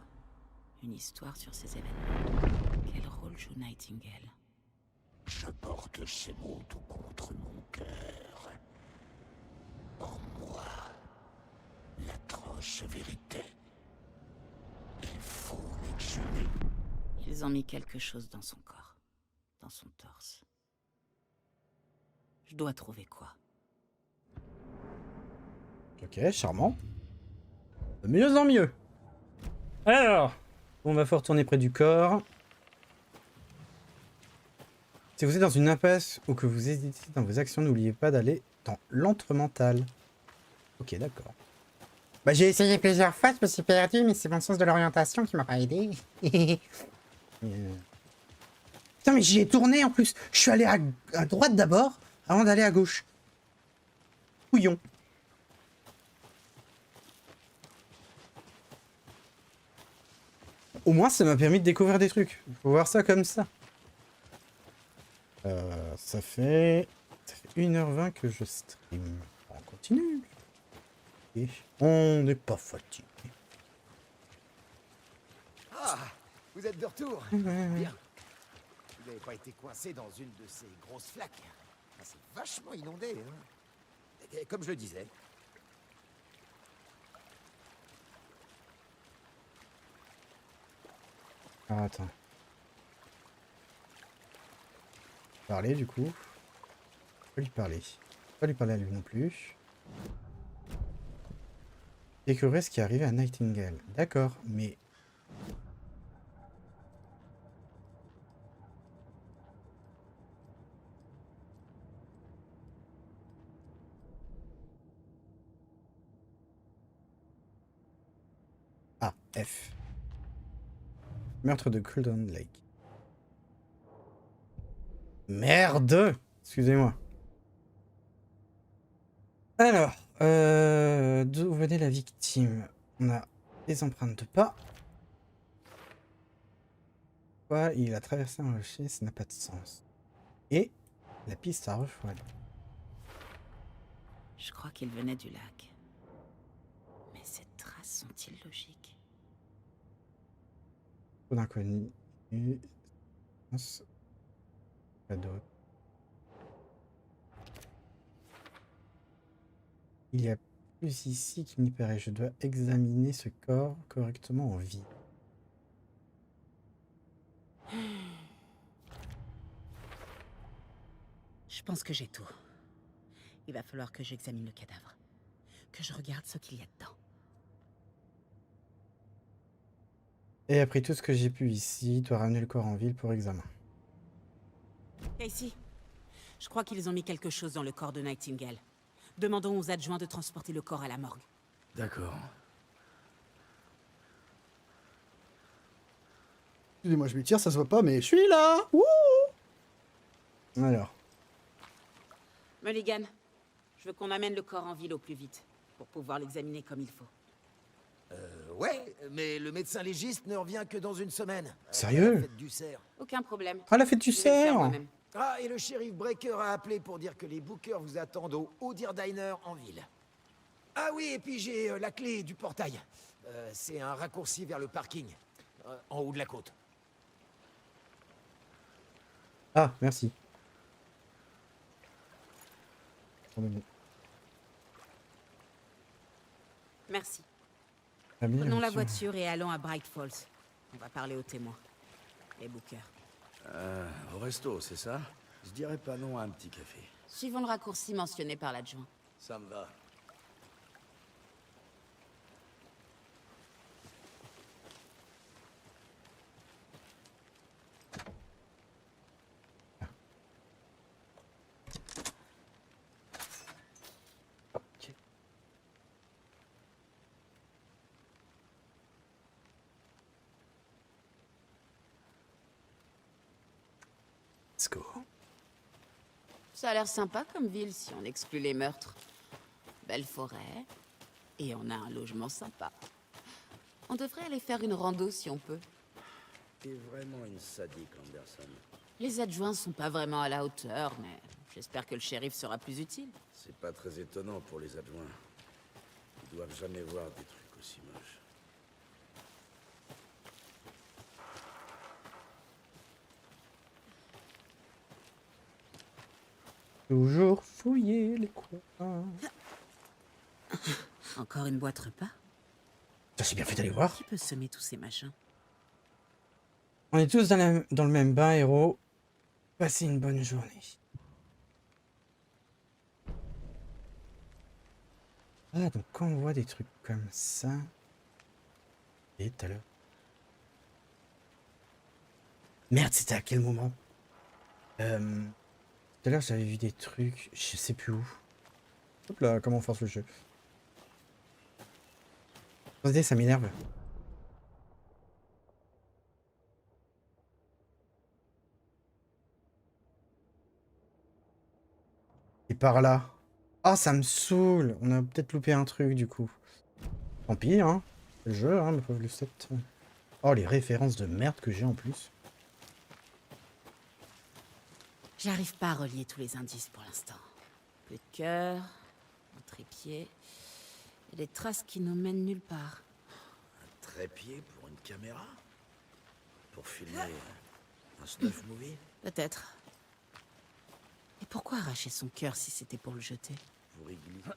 Une histoire sur ces événements. Quel rôle joue Nightingale? Je porte ces mots tout contre mon cœur. En moi, l'atroce vérité. Il faut l'exhumer. Ils ont mis quelque chose dans son corps. Dans son torse. Je dois trouver quoi? Ok, charmant. De mieux en mieux. Alors, on va faut retourner près du corps. Si vous êtes dans une impasse ou que vous hésitez dans vos actions, n'oubliez pas d'aller dans l'antre mental. Ok, d'accord. Bah, j'ai essayé plusieurs fois, je me suis perdu, mais c'est mon sens de l'orientation qui m'a pas aidé. Putain, mais j'y ai tourné en plus. Je suis allé à droite d'abord, avant d'aller à gauche. Couillon. Au moins, ça m'a permis de découvrir des trucs. Faut voir ça comme ça. Ça fait 1h20 que je stream. On continue. Et on n'est pas fatigué. Ah, vous êtes de retour. Bien. Vous n'avez pas été coincé dans une de ces grosses flaques. Ah, c'est vachement inondé, hein. Et comme je le disais. Ah, attends. Parler du coup. Pas lui parler. Pas lui parler à lui non plus. Découvrir ce qui est arrivé à Nightingale. D'accord, mais... Ah, F. Meurtre de Golden Lake. Merde! Excusez-moi. Alors, d'où venait la victime? On a des empreintes de pas. Quoi? Il a traversé un rocher, ça n'a pas de sens. Et la piste a refroidi. Je crois qu'il venait du lac. Mais ces traces sont illogiques. Trop d'inconnus. Pas d'autre. Il y a plus ici qu'il n'y paraît. Je dois examiner ce corps correctement en vie. Je pense que j'ai tout. Il va falloir que j'examine le cadavre. Que je regarde ce qu'il y a dedans. Et après tout ce que j'ai pu ici, il doit ramener le corps en ville pour examen. Casey, je crois qu'ils ont mis quelque chose dans le corps de Nightingale. Demandons aux adjoints de transporter le corps à la morgue. D'accord. Excusez-moi, je m'étire, ça se voit pas, mais je suis là. Wouh. Alors. Mulligan, je veux qu'on amène le corps en ville au plus vite, pour pouvoir l'examiner comme il faut. Ouais, mais le médecin légiste ne revient que dans une semaine. Sérieux? La fête du cerf. Aucun problème. Ah, la fête du Je vais le faire cerf. moi-même. Ah, et le shérif Breaker a appelé pour dire que les bookers vous attendent au Deer Diner en ville. Ah oui, et puis j'ai la clé du portail. C'est un raccourci vers le parking, en haut de la côte. Ah, merci. Merci. Ah, bien, Prenons la bien sûr. voiture et allons à Bright Falls. On va parler aux témoins. Les bookers. Au resto, c'est ça? Je dirais pas non à un petit café. Suivons le raccourci mentionné par l'adjoint. Ça me va. Ok. Let's go. Ça a l'air sympa comme ville si on exclut les meurtres. Belle forêt. Et on a un logement sympa. On devrait aller faire une rando si on peut. T'es vraiment une sadique, Anderson. Les adjoints sont pas vraiment à la hauteur, mais j'espère que le shérif sera plus utile. C'est pas très étonnant pour les adjoints. Ils doivent jamais voir des trucs aussi moches. Toujours fouiller les coins. Encore une boîte repas? Ça s'est bien fait d'aller voir. Qui peut semer tous ces machins? On est tous dans le même bain, héros. Passez une bonne journée. Ah, donc quand on voit des trucs comme ça... Et tout à l'heure... Merde, c'était à quel moment? Tout à l'heure, j'avais vu des trucs... Je sais plus où. Hop là, comment on force le jeu? Attendez, ça m'énerve. Et par là. Ah, ça me saoule. On a peut-être loupé un truc, du coup. Tant pis, hein. Le jeu, hein, me pauvre Lucette. Oh, les références de merde que j'ai en plus. J'arrive pas à relier tous les indices pour l'instant. Peu de cœur, un trépied, et des traces qui nous mènent nulle part. Un trépied pour une caméra? Pour filmer un snuff movie? Peut-être. Et pourquoi arracher son cœur si c'était pour le jeter? Pour y glisser.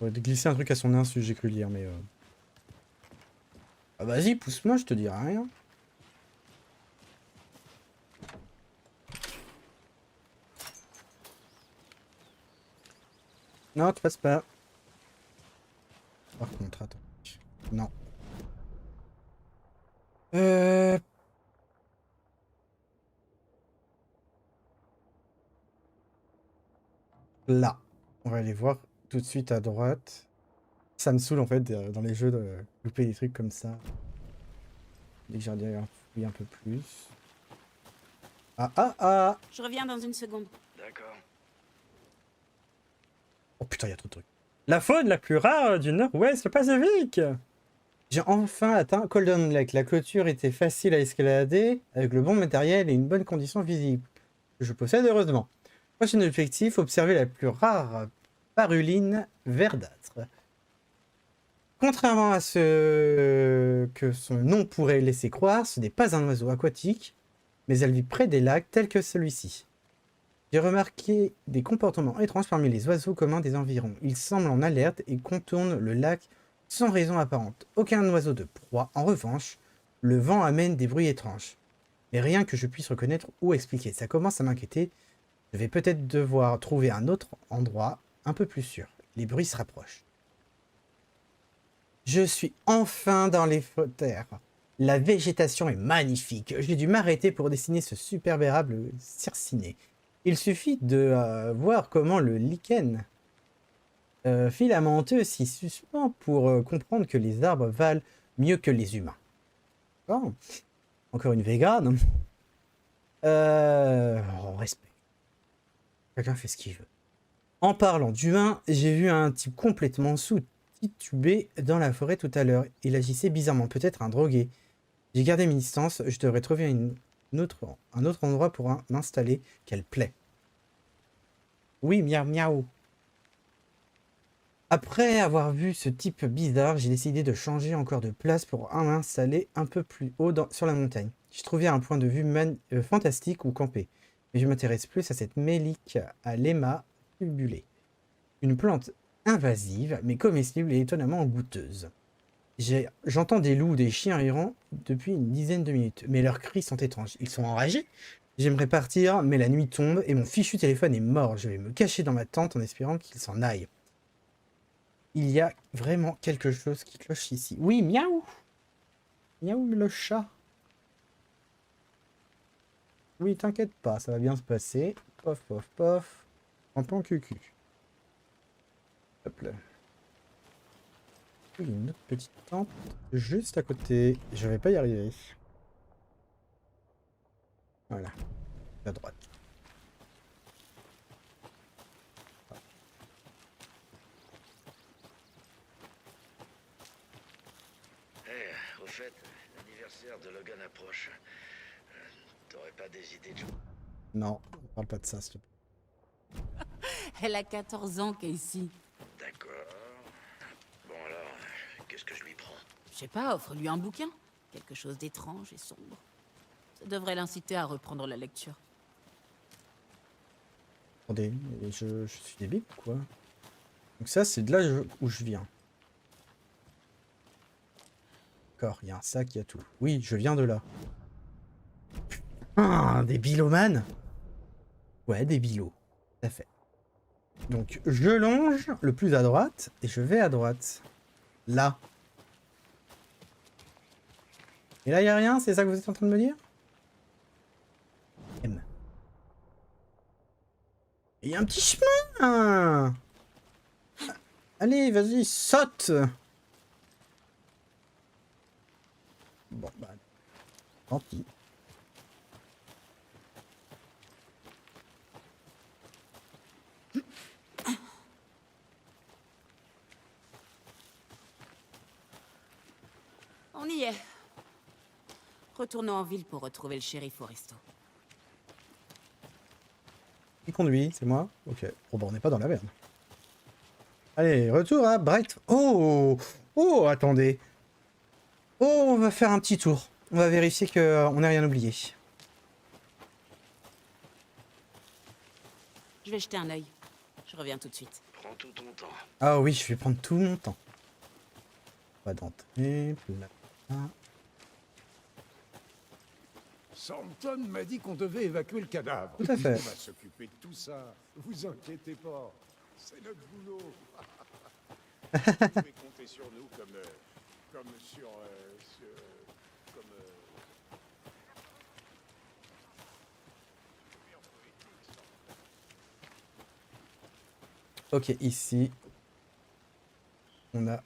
On va glisser un truc à son insu, j'ai cru lire, mais... Ah, vas-y, pousse-moi, je te dirai rien. Non, tu passes pas. Par contre, attends. Non. Là. On va aller voir tout de suite à droite. Ça me saoule en fait dans les jeux de louper des trucs comme ça. Dès que j'ai fouillé un peu plus. Ah ah ah! Je reviens dans une seconde. D'accord. Oh putain, il y a trop de trucs. La faune la plus rare du nord-ouest pacifique. J'ai enfin atteint Golden Lake. La clôture était facile à escalader avec le bon matériel et une bonne condition physique que je possède heureusement. Prochain objectif, observer la plus rare paruline verdâtre. Contrairement à ce que son nom pourrait laisser croire, ce n'est pas un oiseau aquatique, mais elle vit près des lacs tels que celui-ci. J'ai remarqué des comportements étranges parmi les oiseaux communs des environs. Ils semblent en alerte et contournent le lac sans raison apparente. Aucun oiseau de proie, en revanche, Le vent amène des bruits étranges. Mais rien que je puisse reconnaître ou expliquer. Ça commence à m'inquiéter. Je vais peut-être devoir trouver un autre endroit un peu plus sûr. Les bruits se rapprochent. Je suis enfin dans les terres. La végétation est magnifique. J'ai dû m'arrêter pour dessiner ce superbe érable circiné. Il suffit de voir comment le lichen filamenteux s'y suspend pour comprendre que les arbres valent mieux que les humains. Bon. Encore une végane. Respect. Chacun fait ce qu'il veut. En parlant d'humain, j'ai vu un type complètement sous-titubé dans la forêt tout à l'heure. Il agissait bizarrement, peut-être un drogué. J'ai gardé mes distances, je devrais trouver un autre endroit pour m'installer. Quelle plaie. Oui, miaou miaou. Après avoir vu ce type bizarre, j'ai décidé de changer encore de place pour m'installer un peu plus haut sur la montagne. J'ai trouvé un point de vue fantastique où camper. Mais je m'intéresse plus à cette mélique à l'éma tubulée. Une plante invasive, mais comestible et étonnamment goûteuse. J'entends des loups, des chiens errants depuis une dizaine de minutes, mais leurs cris sont étranges. Ils sont enragés. J'aimerais partir, mais la nuit tombe et mon fichu téléphone est mort. Je vais me cacher dans ma tente en espérant qu'il s'en aille. Il y a vraiment quelque chose qui cloche ici. Oui, miaou. Miaou le chat. Oui, t'inquiète pas, ça va bien se passer. Pof, pof, pof. En plan cucu. Hop là. Il y a une autre petite tente juste à côté. Je vais pas y arriver. Voilà. À droite. Au fait, l'anniversaire de Logan approche. T'aurais pas des idées de... Non, on parle pas de ça, s'il te plaît. Elle a 14 ans, Casey. D'accord. Bon alors, qu'est-ce que je lui prends? Je sais pas, offre-lui un bouquin. Quelque chose d'étrange et sombre. Ça devrait l'inciter à reprendre la lecture. Attendez, je suis débile ou quoi? Donc ça, c'est de là où je viens. D'accord, il y a un sac, il y a tout. Oui, je viens de là. Ah, des bilomanes? Ouais, des bilos. Tout à fait. Donc, je longe le plus à droite et je vais à droite. Là. Et là, il n'y a rien? C'est ça que vous êtes en train de me dire? M. Il y a un petit chemin! Allez, vas-y, saute! Bon, bah, tant pis. On y est. Retournons en ville pour retrouver le shérif Forresto. Qui conduit? C'est moi? Ok. Bon, bah, on n'est pas dans la merde. Allez, retour à Bright. Oh! Oh, attendez. Oh, on va faire un petit tour. On va vérifier qu'on n'a rien oublié. Je vais jeter un œil. Je reviens tout de suite. Prends tout ton temps. Ah oui, je vais prendre tout mon temps. Pas d'entrée, plus là. Stanton m'a dit qu'on devait évacuer le cadavre. Tout à fait. On va s'occuper de tout ça. Vous inquiétez pas. C'est notre boulot. Vous pouvez compter sur nous comme sur... Ok, ici, on a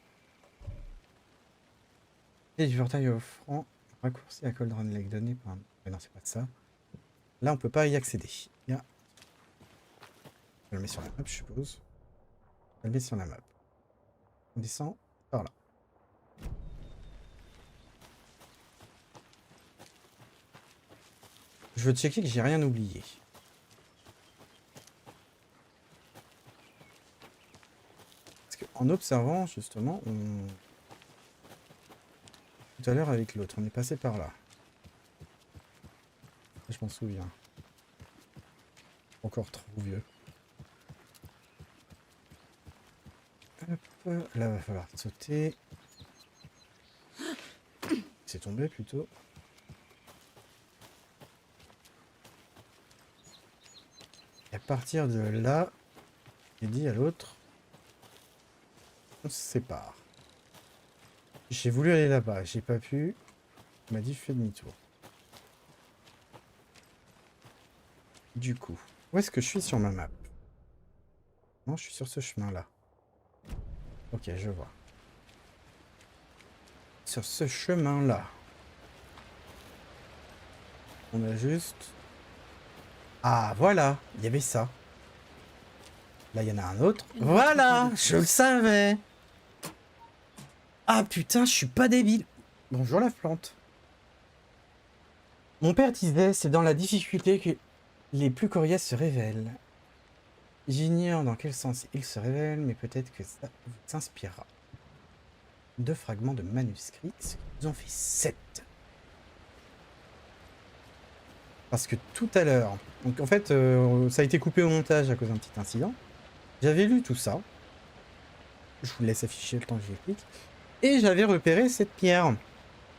et du portail offrant raccourci à Cauldron Lake donné par un... Mais non, c'est pas de ça. Là, on peut pas y accéder. Il y a... Je le mets sur la map, je suppose. Je le mets sur la map. On descend par là. Je veux checker que j'ai rien oublié. En observant, justement, tout à l'heure avec l'autre, on est passé par là. Je m'en souviens. Encore trop vieux. Hop, là, va falloir sauter. laisser tomber plutôt. Et à partir de là, il dit à l'autre, on se sépare. J'ai voulu aller là-bas, j'ai pas pu. Il m'a dit fais demi-tour. Du coup, où est-ce que je suis sur ma map? Non, je suis sur ce chemin-là. Ok, je vois. Sur ce chemin-là. On a juste... Ah, voilà, il y avait ça. Là, il y en a un autre. Voilà, je le savais. Ah putain, je suis pas débile. Bonjour la plante. Mon père disait, c'est dans la difficulté que les plus coriaces se révèlent. J'ignore dans quel sens il se révèle, mais peut-être que ça vous inspirera. 2 fragments de manuscrits, ce qui nous en fait 7. Parce que tout à l'heure, donc en fait, ça a été coupé au montage à cause d'un petit incident. J'avais lu tout ça. Je vous laisse afficher le temps que j'explique. Et j'avais repéré cette pierre.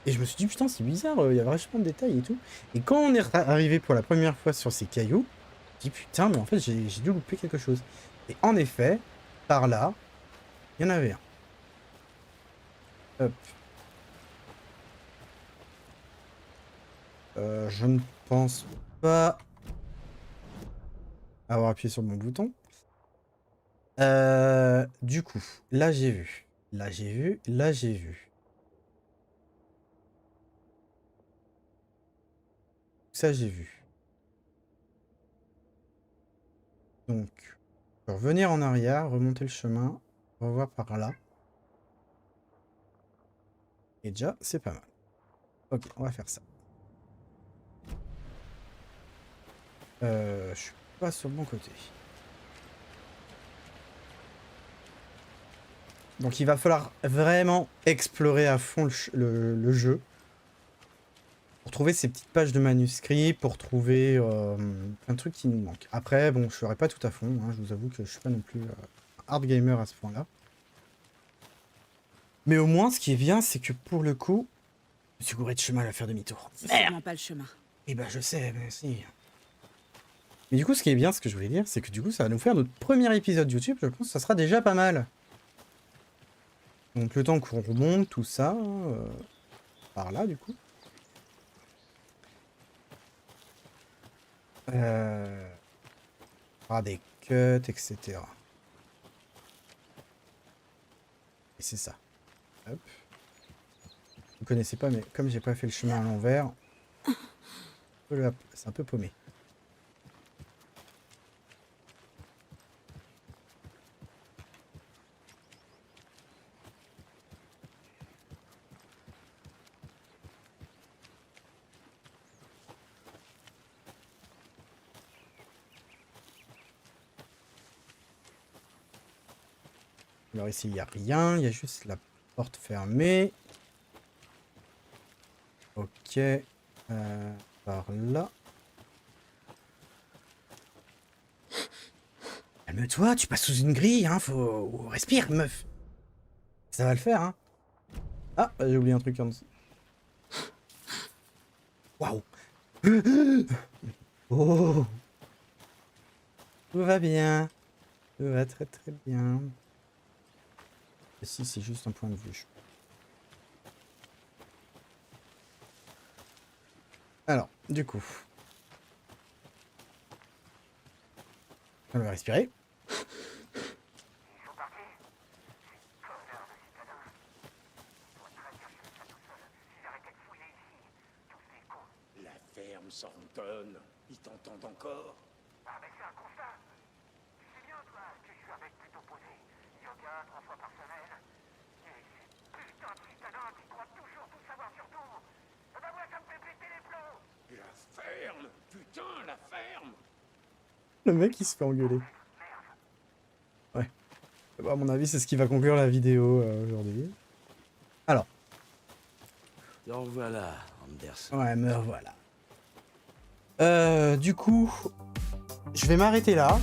Et je me suis dit, putain, c'est bizarre, il y a vachement de détails et tout. Et quand on est arrivé pour la première fois sur ces cailloux, je me dis, putain, mais en fait, j'ai dû louper quelque chose. Et en effet, par là, il y en avait un. Hop. Je ne pense pas avoir appuyé sur mon bouton. Du coup, là j'ai vu. Là j'ai vu. Là j'ai vu. Ça j'ai vu. Donc, je vais revenir en arrière, remonter le chemin, revoir par là. Et déjà, c'est pas mal. Ok, on va faire ça. Je suis pas sur le bon côté. Donc il va falloir vraiment explorer à fond le jeu. Pour trouver ces petites pages de manuscrits, pour trouver un truc qui nous manque. Après, bon, je serai pas tout à fond, hein, je vous avoue que je suis pas non plus hard gamer à ce point-là. Mais au moins, ce qui est bien, c'est que pour le coup, je me suis gouré de chemin à faire demi-tour. C'est sûrement pas le chemin. Eh ben, je sais, mais si. Mais du coup, ce qui est bien, ce que je voulais dire, c'est que du coup, ça va nous faire notre premier épisode YouTube. Je pense que ça sera déjà pas mal. Donc, le temps qu'on remonte, tout ça, par là, du coup. Des cuts, etc. Et c'est ça. Hop. Vous connaissez pas, mais comme j'ai pas fait le chemin à l'envers, c'est un peu paumé. Alors ici, il n'y a rien, il y a juste la porte fermée. Ok. Par là. Calme-toi, tu passes sous une grille, hein, faut... Respire, meuf. Ça va le faire, hein. Ah, j'ai oublié un truc en dessous. Waouh. Oh. Tout va bien. Tout va très très bien. Ici, c'est juste un point de vue. Alors, du coup. On va respirer. La ferme, Thornton. Ils t'entendent encore? Ah, mais c'est un constat. Tu sais bien, toi, que je suis un mec plutôt posé. Yoga 3 fois par semaine. Et ces putains de citadins qui croient toujours tout savoir sur tout. Eh ben moi, ça me fait péter les plombs. La ferme! Putain, la ferme! Le mec, il se fait engueuler. Ouais. Bon, à mon avis, c'est ce qui va conclure la vidéo aujourd'hui. Alors. Donc voilà, Anderson. Ouais, me revoilà. Du coup, je vais m'arrêter là.